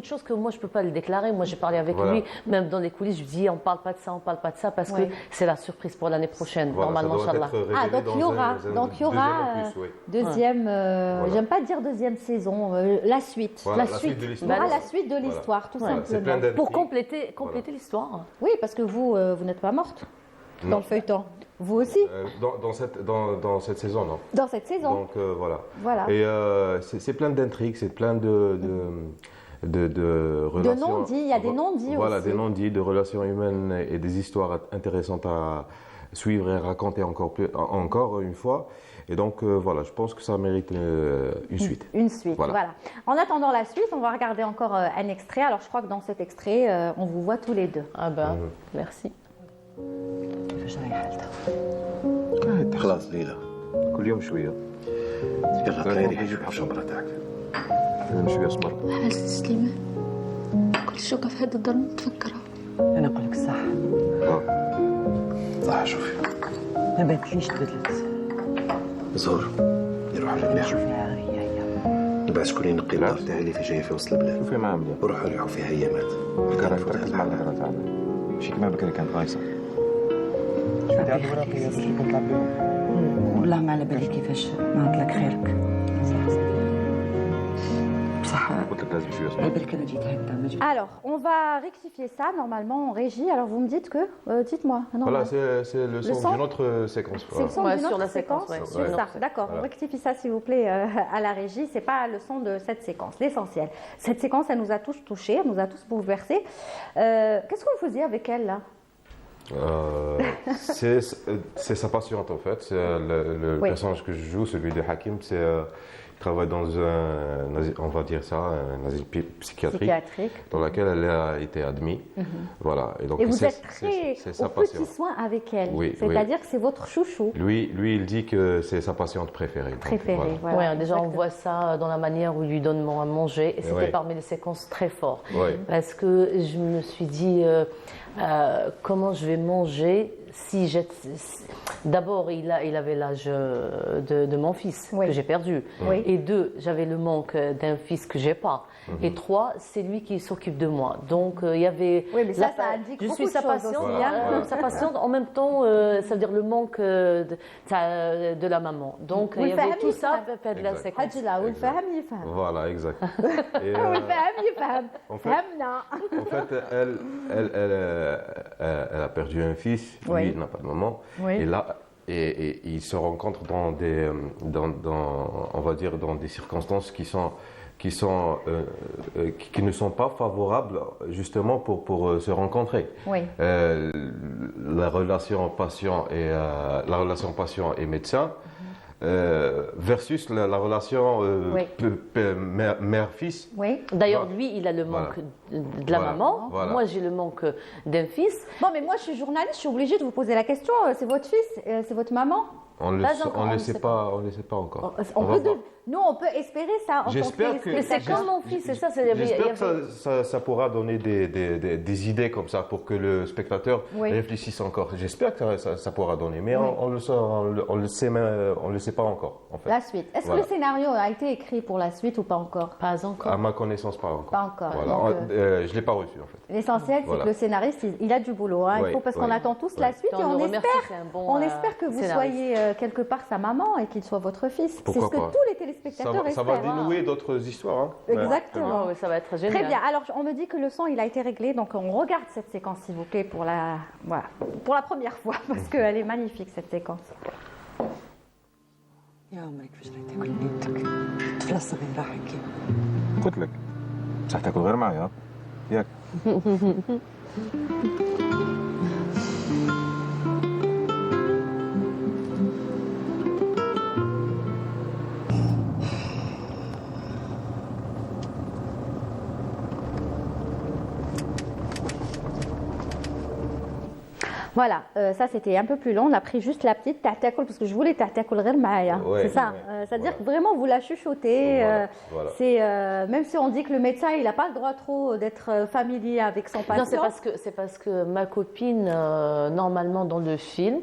choses que moi je peux pas le déclarer. Moi j'ai parlé avec lui, même dans les coulisses, je lui dis on parle pas de ça parce que c'est la surprise pour l'année prochaine. Normalement, inchallah. Donc il y aura deuxième. J'aime pas dire deuxième saison, la suite. Voilà, la suite de l'histoire. Voilà, la suite de l'histoire, tout simplement. Pour compléter l'histoire. Oui, parce que vous n'êtes pas morte dans le feuilleton. Vous aussi dans cette saison, non. Dans cette saison. Donc voilà. Et c'est plein d'intrigues, c'est plein de relations. De non-dits, il y a des non-dits aussi. Voilà, des non-dits, de relations humaines et des histoires intéressantes suivre et raconter encore une fois. Et donc voilà, je pense que ça mérite une suite. Une suite, voilà. En attendant la suite, on va regarder encore un extrait. Alors je crois que dans cet extrait, on vous voit tous les deux. Ah ben, merci. خلاص ليلى كل يوم شوية يلا خيري حشوف شمرتك شوية صبر حبيبتي سليمة كل شوكة في هذا الظلم تفكرها أنا أقول لك صح صح شوفي ما باتليش تبدلت زهر يروح رجليها شوفيها هي بعد شكون ينقي الدار تاعي اللي في جايه في وسط البلاد شوفي معاه مليح وروحوا ريحوا فيها ايامات كرهت تركز مع الهضره تاعنا ماشي كيما بكري كانت غايصه شفتي عاد الوراقيات اللي كنت نلعب بهم والله ما على بالي كيفاش نعط لك خيرك بصح قلت لك لازم شويه صبر على بالك انا جيت هكا ما جيت Alors, on va rectifier ça normalement en régie. Alors, vous me dites que, dites-moi. Non, voilà, c'est le son d'une autre séquence. C'est le son d'une sur autre la séquence. Sur ça, d'accord. Voilà. On rectifie ça s'il vous plaît à la régie. C'est pas le son de cette séquence, l'essentiel. Cette séquence, elle nous a tous touchés, elle nous a tous bouleversés. Qu'est-ce que vous faisiez avec elle là? C'est sa patiente en fait. C'est le personnage que je joue, celui de Hakim, il travaille dans on va dire ça, un asile psychiatrique dans lequel elle a été admise. Voilà. Et donc vous êtes très au petit soin avec elle. Oui, c'est-à-dire que c'est votre chouchou. Lui, il dit que c'est sa patiente préférée. Préférée, voilà. Ouais, déjà on voit ça dans la manière où il lui donne à manger et c'était parmi les séquences très fortes. Parce que je me suis dit comment je vais manger si d'abord il avait l'âge de mon fils que j'ai perdu et 2 j'avais le manque d'un fils que j'ai pas et 3 c'est lui qui s'occupe de moi donc il y avait mais ça indique je beaucoup suis de sa choses patiente aussi, sa patiente en même temps ça veut dire le manque de la maman donc il y avait tout ça fait de la séquence voilà exact en fait elle a perdu un fils lui il n'a pas de maman et là et ils se rencontrent on va dire dans des circonstances qui ne sont pas favorables justement pour se rencontrer. La relation patient et médecin versus la relation mère-fils. D'ailleurs, lui, il a le manque de la maman. Moi, j'ai le manque d'un fils. Bon, mais moi, je suis journaliste, je suis obligée de vous poser la question. C'est votre fils, c'est votre maman? On ne le sait pas encore. Nous, on peut espérer ça. J'espère que c'est comme mon fils, c'est ça. J'espère que ça pourra donner des idées comme ça pour que le spectateur réfléchisse encore. J'espère que ça pourra donner, mais on le sait pas encore. En fait. La suite. Est-ce que le scénario a été écrit pour la suite ou pas encore? Pas encore. À ma connaissance, pas encore. Pas encore. Voilà. Je l'ai pas reçu en fait. L'essentiel, c'est que le scénariste, il a du boulot. Hein. Il faut parce qu'on attend tous la suite et on espère que vous soyez quelque part sa maman et qu'il soit votre fils. C'est ce que tous les téléspectateurs espèrent. Ça va dénouer d'autres histoires. Hein. Exactement. Ça va être génial. Très bien. Alors, on me dit que le son, il a été réglé. Donc, on regarde cette séquence, s'il vous plaît, pour la première fois, parce qu'elle est magnifique, cette séquence. يا عمرك فاش راهي تاكل بنتك الطفله الصغيره حكي قلت لك صح تاكل غير معايا ياك Voilà, ça c'était un peu plus long. On a pris juste la petite tahtakul parce que je voulais tahtakul ghir maaya. C'est ça. C'est-à-dire que vraiment vous la chuchotez. C'est même si on dit que le médecin il n'a pas le droit trop d'être familier avec son patient. Non, c'est parce que ma copine normalement dans le film,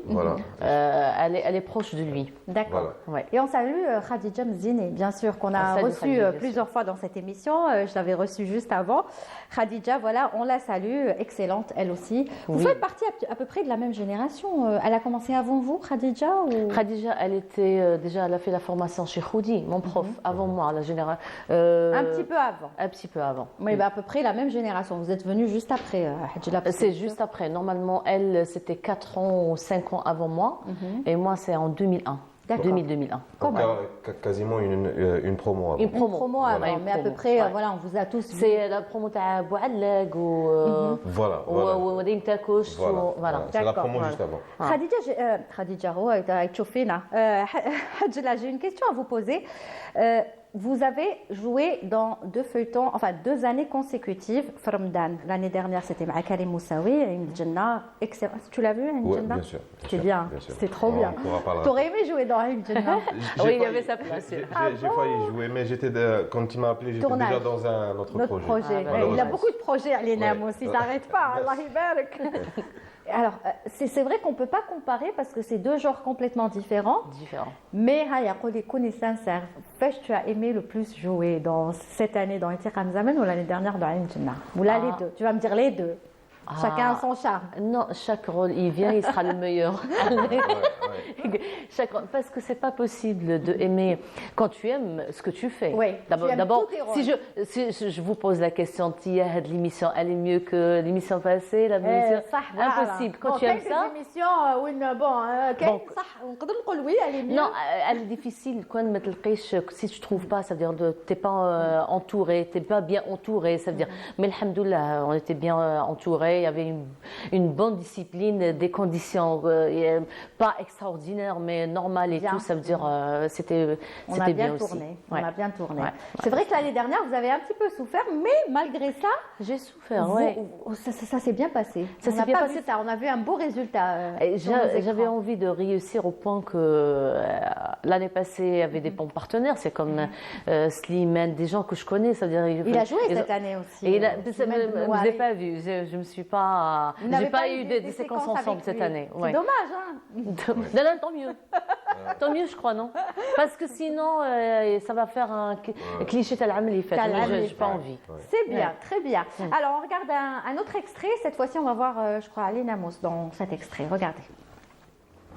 elle est proche de lui. D'accord. Et on salue Khadija Mzine, bien sûr qu'on a reçu plusieurs fois dans cette émission. Je l'avais reçue juste avant. Khadija, voilà, on la salue, excellente elle aussi. Vous faites partie à peu près de la même génération. Elle a commencé avant vous, Khadija ou... Khadija, elle a fait la formation chez Khoudi, mon prof, avant moi, la génération. Un petit peu avant. Un petit peu avant. Oui, à peu près la même génération. Vous êtes venue juste après, Hadjila. C'est juste après. Normalement, elle, c'était 4 ans ou 5 ans avant moi, et moi, c'est en 2001. D'accord. 2000-2001. Quand même. Quasiment une promo avant. Une promo, avant, voilà, une mais à peu promo, près, ouais. voilà, on vous a tous vu. C'est la promo تاع بوعلاق و ريم تاكوش Voilà, c'est la promo juste avant. Khadija, j'ai une question à vous poser. Vous avez joué dans 2 feuilletons, enfin 2 années consécutives, Ramadan. L'année dernière, c'était avec Karim Moussaoui, Aïn Djenna. Excellent. Tu l'as vu, Aïn Oui, Djenna? bien sûr. C'était bien, c'était trop bien. Tu aurais aimé jouer dans Aïn Djenna? Oui, il y avait sa place. J'ai failli jouer, mais quand il m'a appelé, j'étais déjà dans un autre projet. Il a beaucoup de projets, Alinam aussi, ça n'arrête pas. Allah Ibarak. Alors, c'est vrai qu'on ne peut pas comparer parce que c'est 2 genres complètement différents. Mais, sincère, tu as aimé le plus jouer dans cette année dans Intiqam Zaman ou l'année dernière dans Aïn Djenna? Ou là, les deux? Tu vas me dire les deux. Chacun a son charme. Non, chaque rôle, il vient, il sera le meilleur. Parce que c'est pas possible de aimer quand tu aimes ce que tu fais. Oui, d'abord, si je vous pose la question, l'émission, elle est mieux que l'émission passée, la émission, impossible. Quand tu aimes ça, elle est mieux. Non, elle est difficile. Si tu trouves pas, ça veut dire que t'es pas entouré, t'es pas bien entouré, ça veut dire. Mais alhamdoulilah, on était bien entouré. Il y avait une bonne discipline, des conditions pas extraordinaires, mais normales et tout. Ça veut dire c'était bien tourné. On a bien tourné. C'est vrai que l'année dernière, vous avez un petit peu souffert, mais malgré ça, j'ai souffert. Ça s'est bien passé. Ça s'est bien passé. On a vu un beau résultat. J'avais envie de réussir au point que l'année passée, il y avait des bons partenaires. C'est comme Slimane, des gens que je connais. Ça veut dire, il a joué cette année aussi. Je ne l'ai pas vu. Je me suis pas. J'ai pas eu des séquences ensemble cette année. C'est dommage, hein. Non, tant mieux. Tant mieux, je crois, non? Parce que sinon, ça va faire un cliché tel Amli fait. Je n'ai pas envie. C'est bien, très bien. Alors, on regarde un autre extrait. Cette fois-ci, on va voir, je crois, Ali Namos dans cet extrait. Regardez.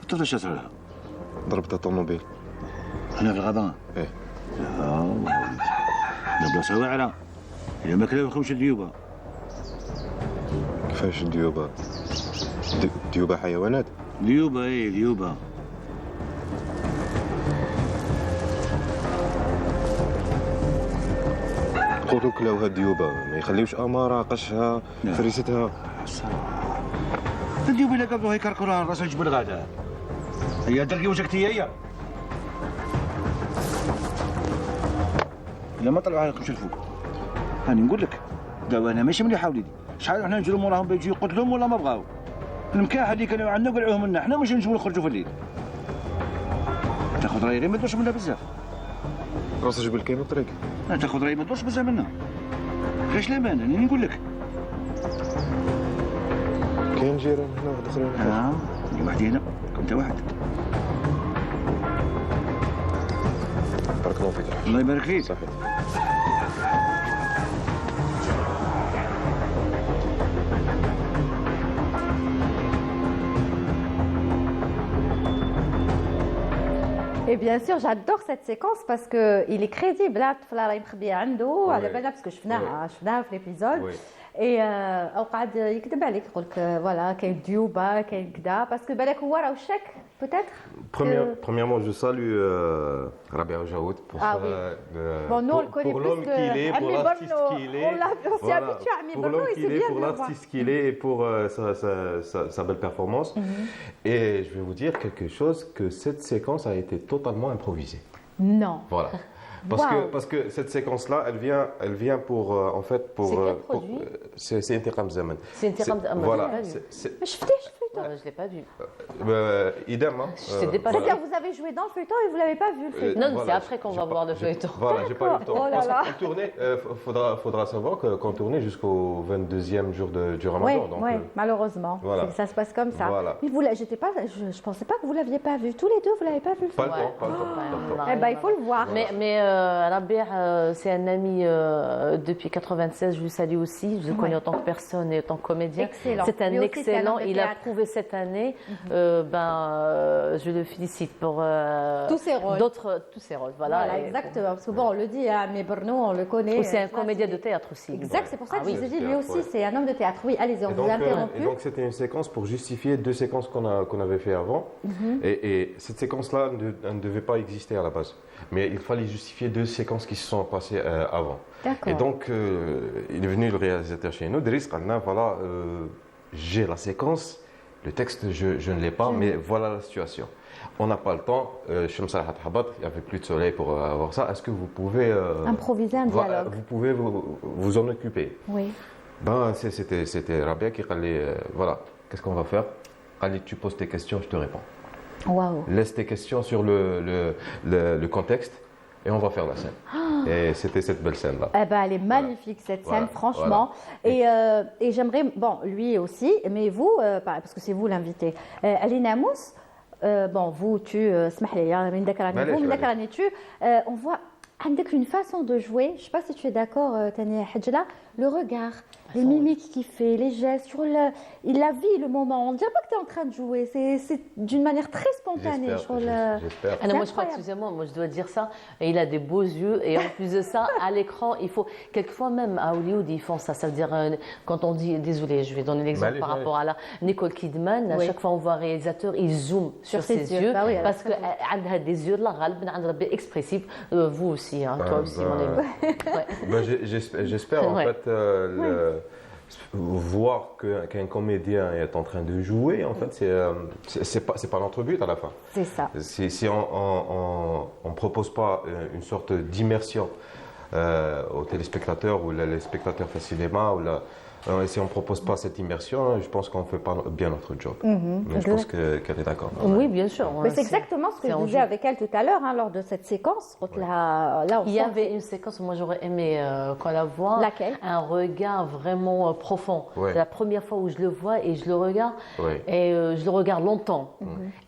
كيفاش شاتها؟ ضربت الطوموبيل. هنا في الغابة؟ ايه. لا سواعرة. إذا ما كلاو خمسة ديوبة. كيفاش ديوبة؟ ديوبة حيوانات؟ ديوبة ايه ديوبة. قولوا كلاوها الديوبة ما يخليوش أمارة قشها فريستها. الديوبة اللي قبلوا هي كركرها راسها جبل غادا. هي درقي وجهك هي. إلا ما طلعوا عليكم شلفوك. هاني نقول لك دوانا ماشي مليحة وليدي. شحال احنا نجرو موراهم بيجيو يقتلهم ولا ما بغاو. المكاحة اللي كانوا عندنا قلعوهم لنا، احنا ماشي نجمو نخرجوا في الليل. تاخذ راي غير ما تدوش منها بزاف. راس جبل كاين الطريق. تاخذ راي ما تدوش بزاف منها. غير الامان انا نقول لك. كاين جيران هنا واحد اخرين. واحد هنا كنت واحد. بارك الله فيك. الله يبارك فيك. صحيح. Et bien sûr, j'adore cette séquence parce qu'il est crédible. Là, parce que je في l'épisode. Et وقعد يكذب عليك يقول لك voilà كاين ديوبه كاين كذا parce que بالك هو راه وشك peut-être. Premièrement, je salue Rabia Jaoud pour l'homme qu'il est, pour l'artiste qu'il est. On s'est habitué à Ami pour l'homme qu'il est, pour l'artiste qu'il est et pour sa belle performance. Et je vais vous dire quelque chose, que cette séquence a été totalement improvisée. Non. Voilà. Parce que cette séquence-là, elle vient pour, en fait, pour... C'est Intiqam Zaman. C'est Intiqam Zaman. Voilà. Mais je ne l'ai pas vu. Idem. C'est-à-dire vous avez joué dans le feuilleton et vous ne l'avez pas vu le feuilleton. Non, c'est après qu'on va voir le feuilleton. Voilà, j'ai pas eu le temps. Oh là là. Parce qu'on tournait, faudra savoir qu'on tournait jusqu'au 22e jour du Ramadan. Oui, malheureusement. Voilà. Ça se passe comme ça. Voilà. Mais je pensais pas que vous l'aviez pas vu. Tous les deux, vous l'avez pas vu le feuilleton. Pas le temps. Eh ben, il faut le voir. Mais Rabia, c'est un ami depuis 96. Je le salue aussi. Je le connais en tant que personne et en tant que comédien. Excellent. C'est un excellent. Il a prouvé trouvé cette année, je le félicite pour tous ses rôles. Tous ses rôles, voilà. Exactement. Parce que bon, on le dit, hein, mais Bruno, on le connaît. C'est un comédien de théâtre aussi. Exact, c'est pour ça que je vous ai dit, lui aussi, c'est un homme de théâtre. Oui, allez-y, on vous a interrompu. Et donc, c'était une séquence pour justifier 2 séquences qu'on avait fait avant. Et cette séquence-là ne devait pas exister à la base. Mais il fallait justifier 2 séquences qui se sont passées avant. Et donc, il est venu le réalisateur chez nous, Driss, voilà, j'ai la séquence, le texte, je ne l'ai pas, mais voilà la situation. On n'a pas le temps, il n'y avait plus de soleil pour avoir ça. Est-ce que vous pouvez improviser un dialogue? Vous pouvez vous en occuper. Oui. C'était Rabia qui allait, voilà, qu'est-ce qu'on va faire? Allez, tu poses tes questions, je te réponds. Waouh. Laisse tes questions sur le contexte et on va faire la scène. Et c'était cette belle scène-là. Eh ben, elle est magnifique, cette scène, franchement. Voilà. Et j'aimerais, bon, lui aussi, mais vous, parce que c'est vous l'invité, Alina Mousse, bon, vous, on voit avec une façon de jouer, je ne sais pas si tu es d'accord, Tania Hadjela, le regard, les mimiques qu'il fait, les gestes, il la vit le moment. On ne dirait pas que tu es en train de jouer, c'est d'une manière très spontanée. J'espère. Moi, je crois, excusez-moi, moi je dois dire ça, et il a des beaux yeux, et en plus de ça, à l'écran, il faut, quelquefois même à Hollywood, ils font ça, ça veut dire, quand on dit, désolé, je vais donner l'exemple par rapport à la Nicole Kidman, à chaque fois on voit un réalisateur, il zoome sur ses yeux, parce qu'elle a des yeux, expressifs, vous aussi, hein, toi aussi, mon ami. J'espère, en fait, voir qu'un comédien est en train de jouer, en fait, c'est pas notre but à la fin. C'est ça. Si on ne propose pas une sorte d'immersion aux téléspectateurs ou les spectateurs de cinéma, si on ne propose pas cette immersion, je pense qu'on ne fait pas bien notre job. Mais je pense qu'elle est d'accord. Oui, bien sûr. Mais c'est exactement ce que je disais avec elle tout à l'heure, hein, lors de cette séquence. Là, il y avait une séquence où moi j'aurais aimé qu'on la voit. Laquelle? Un regard vraiment profond. C'est la première fois où je le vois et je le regarde. Et je le regarde longtemps.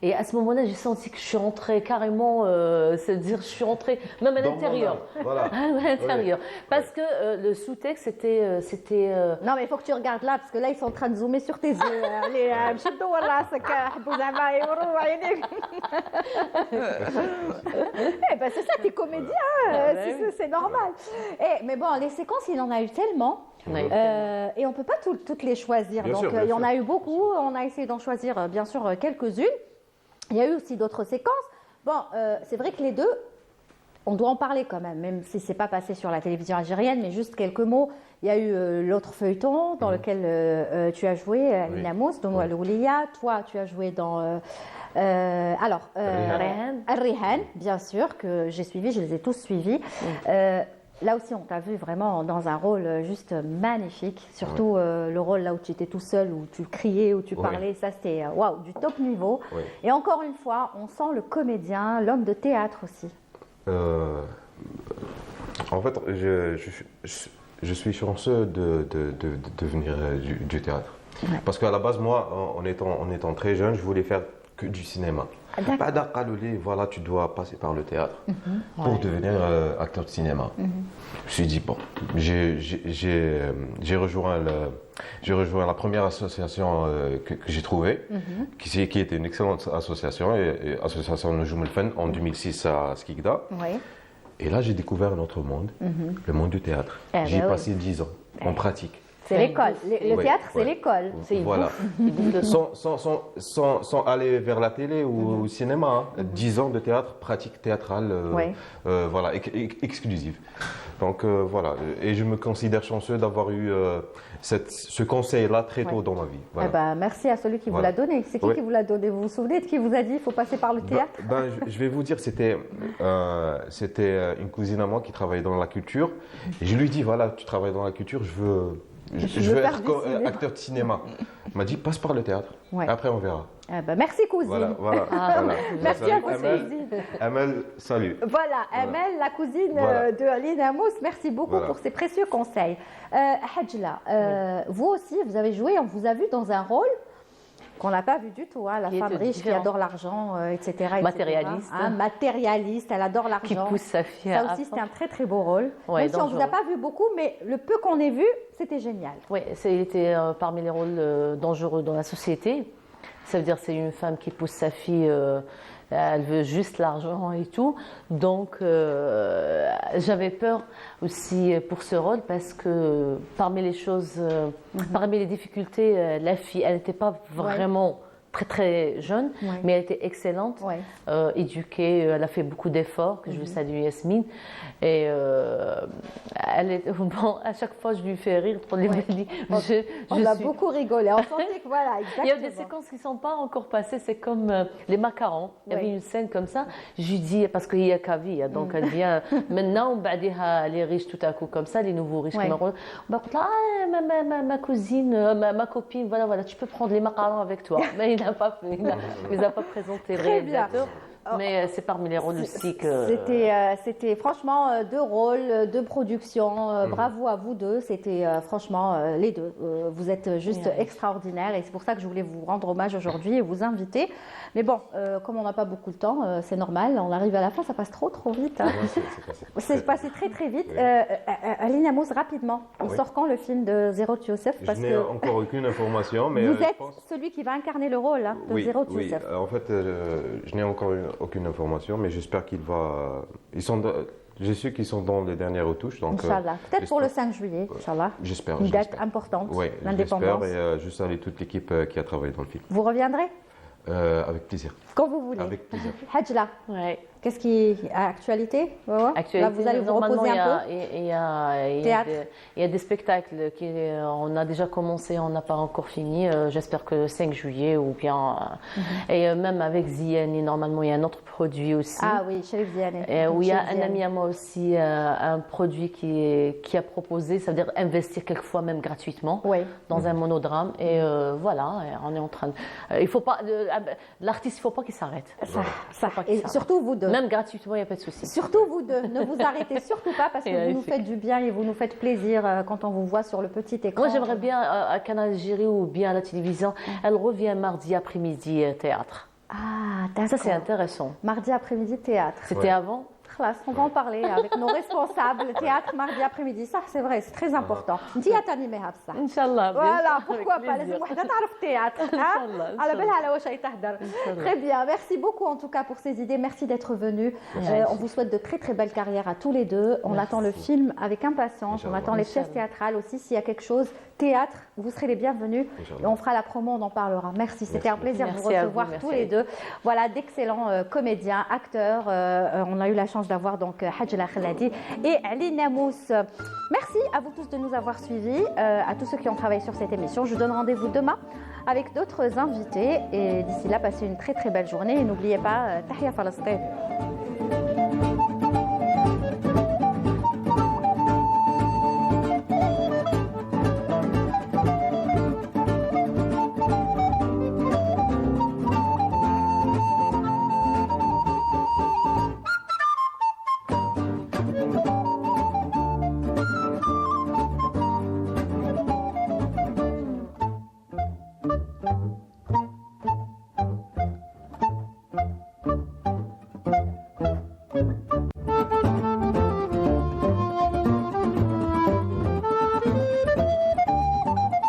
Et à ce moment-là, j'ai senti que je suis rentrée carrément, c'est-à-dire je suis rentrée même à l'intérieur. Voilà. À l'intérieur. Parce que le sous-texte, c'était non, mais il faut que tu regardes là, parce que là, ils sont en train de zoomer sur tes yeux. Allez, c'est ça, t'es comédien, c'est normal. Mais bon, les séquences, il en a eu tellement. Et on ne peut pas toutes les choisir. Donc, il y en a eu beaucoup. On a essayé d'en choisir, bien sûr, quelques-unes. Il y a eu aussi d'autres séquences. Bon, c'est vrai que les deux, on doit en parler quand même si ce n'est pas passé sur la télévision algérienne, mais juste quelques mots. Il y a eu l'autre feuilleton dans lequel tu as joué, Alina Mousse, Donoua Loulia. Toi, tu as joué dans... Al-Rihan, bien sûr, que j'ai suivi, je les ai tous suivis. Là aussi, on t'a vu vraiment dans un rôle juste magnifique, surtout le rôle là où tu étais tout seul, où tu criais, où tu parlais, ça c'était du top niveau. Et encore une fois, on sent le comédien, l'homme de théâtre aussi. En fait, je suis chanceux de venir du théâtre. Parce qu'à la base, moi, en étant très jeune, je voulais faire que du cinéma. Voilà, tu dois passer par le théâtre pour devenir acteur de cinéma. Je me suis dit, bon, j'ai rejoint la première association que j'ai trouvée, qui était une excellente association, Association Noujoum El Fen, en 2006 à Skikda. Et là, j'ai découvert un autre monde, le monde du théâtre. J'y ai passé 10 ans en pratique. C'est l'école. Le théâtre, c'est l'école. Voilà. Sans aller vers la télé ou au cinéma. 10 ans de théâtre, pratique théâtrale, voilà, exclusive. Donc voilà. Et je me considère chanceux d'avoir eu ce conseil-là très tôt dans ma vie. Voilà. Merci à celui qui vous l'a donné. C'est qui vous l'a donné? Vous vous souvenez de qui vous a dit qu'il faut passer par le théâtre? Je vais vous dire, c'était une cousine à moi qui travaillait dans la culture. Et je lui dis, voilà, tu travailles dans la culture, je veux être acteur de cinéma. Elle m'a dit, passe par le théâtre. Après, on verra. Merci, cousine. Voilà. Merci à votre cousine. Amel, salut. Voilà, Amel, la cousine de Alina Mousse. Merci beaucoup pour ces précieux conseils. Hadjela, vous aussi, vous avez joué, on vous a vu dans un rôle qu'on n'a pas vu du tout, la femme riche qui adore l'argent, etc. Matérialiste. Matérialiste, elle adore l'argent. Qui pousse sa fille. Ça aussi, c'était un très très beau rôle. Même si on ne vous a pas vu beaucoup, mais le peu qu'on ait vu, c'était génial. Oui, c'était parmi les rôles dangereux dans la société. Ça veut dire que c'est une femme qui pousse sa fille, elle veut juste l'argent et tout. Donc j'avais peur aussi pour ce rôle parce que parmi les choses, parmi les difficultés, la fille, elle n'était pas vraiment très très jeune, mais elle était excellente, éduquée, elle a fait beaucoup d'efforts, que je veux saluer Yasmine. Et elle est, bon, à chaque fois je lui fais rire pour les On a beaucoup rigolé, on sentait que voilà, exactement. Il y a des séquences qui ne sont pas encore passées, c'est comme les macarons. Il y avait une scène comme ça, je lui dis, parce qu'il y a Kavi, donc elle vient, maintenant, les riches tout à coup comme ça, les nouveaux riches, ma cousine, ma copine, voilà, tu peux prendre les macarons avec toi. Mais il n'a pas fait, il ne les a pas présentés le réalisateur. Mais c'est parmi les rôles aussi que... C'était franchement 2 rôles, 2 productions. Bravo à vous deux. C'était franchement les deux. Vous êtes juste extraordinaires et c'est pour ça que je voulais vous rendre hommage aujourd'hui et vous inviter. Mais bon, comme on n'a pas beaucoup de temps, c'est normal. On arrive à la fin, ça passe trop vite. Hein. C'est passé très vite. Aline Amous, rapidement. Il sort quand le film de Zerouat Youssef? Je n'ai encore aucune information. Mais vous êtes celui qui va incarner le rôle de Zerouat Youssef. En fait, je n'ai encore aucune information, mais j'espère qu'il va... Je sais qu'ils sont dans les dernières retouches. Inch'Allah. Peut-être pour le 5 juillet, Inch'Allah. J'espère. Une date importante, oui, l'indépendance. J'espère et je salue toute l'équipe qui a travaillé dans le film. Vous reviendrez? Avec plaisir. Quand vous voulez. Avec plaisir. Hajla. Qu'est-ce qui est actualité? Actualité, là, vous allez vous reposer un peu. Il y a des spectacles on a déjà commencé, on n'a pas encore fini. J'espère que le 5 juillet ou bien et même avec Ziani, normalement il y a un autre produit aussi. Ah oui, chez Ziani. Où il y a un ami à moi aussi, un produit qui a proposé, ça veut dire investir quelquefois même gratuitement dans un monodrame. Et voilà, on est en train de. Il faut pas l'artiste, il ne faut pas qu'il s'arrête. Et surtout vous deux. Même gratuitement, il n'y a pas de souci. Surtout vous deux. Ne vous arrêtez surtout pas parce que vous nous faites du bien et vous nous faites plaisir quand on vous voit sur le petit écran. Moi, j'aimerais bien à Canal Algérie ou bien à la télévision. Elle revient mardi après-midi théâtre. Ah, d'accord. Ça, c'est intéressant. Mardi après-midi théâtre. C'était avant. On va en parler avec nos responsables. Théâtre mardi après-midi, ça c'est vrai, c'est très important. Inch'Allah. Voilà, pourquoi pas. لازم وحدة تعرف théâtre. على بالها على واش تهدر. Très bien, merci beaucoup en tout cas pour ces idées. Merci d'être venus. On vous souhaite de très très belles carrières à tous les deux. On attend le film avec impatience. On attend les pièces théâtrales aussi. S'il y a quelque chose, théâtre, vous serez les bienvenus. Et on fera la promo, on en parlera. Merci, c'était un plaisir de vous recevoir tous les deux. Voilà, d'excellents comédiens, acteurs. On a eu la chance d'avoir donc Hajla Khaladi et Aline Amous. Merci à vous tous de nous avoir suivis, à tous ceux qui ont travaillé sur cette émission. Je vous donne rendez-vous demain avec d'autres invités et d'ici là, passez une très très belle journée et n'oubliez pas, Tahia Falastin.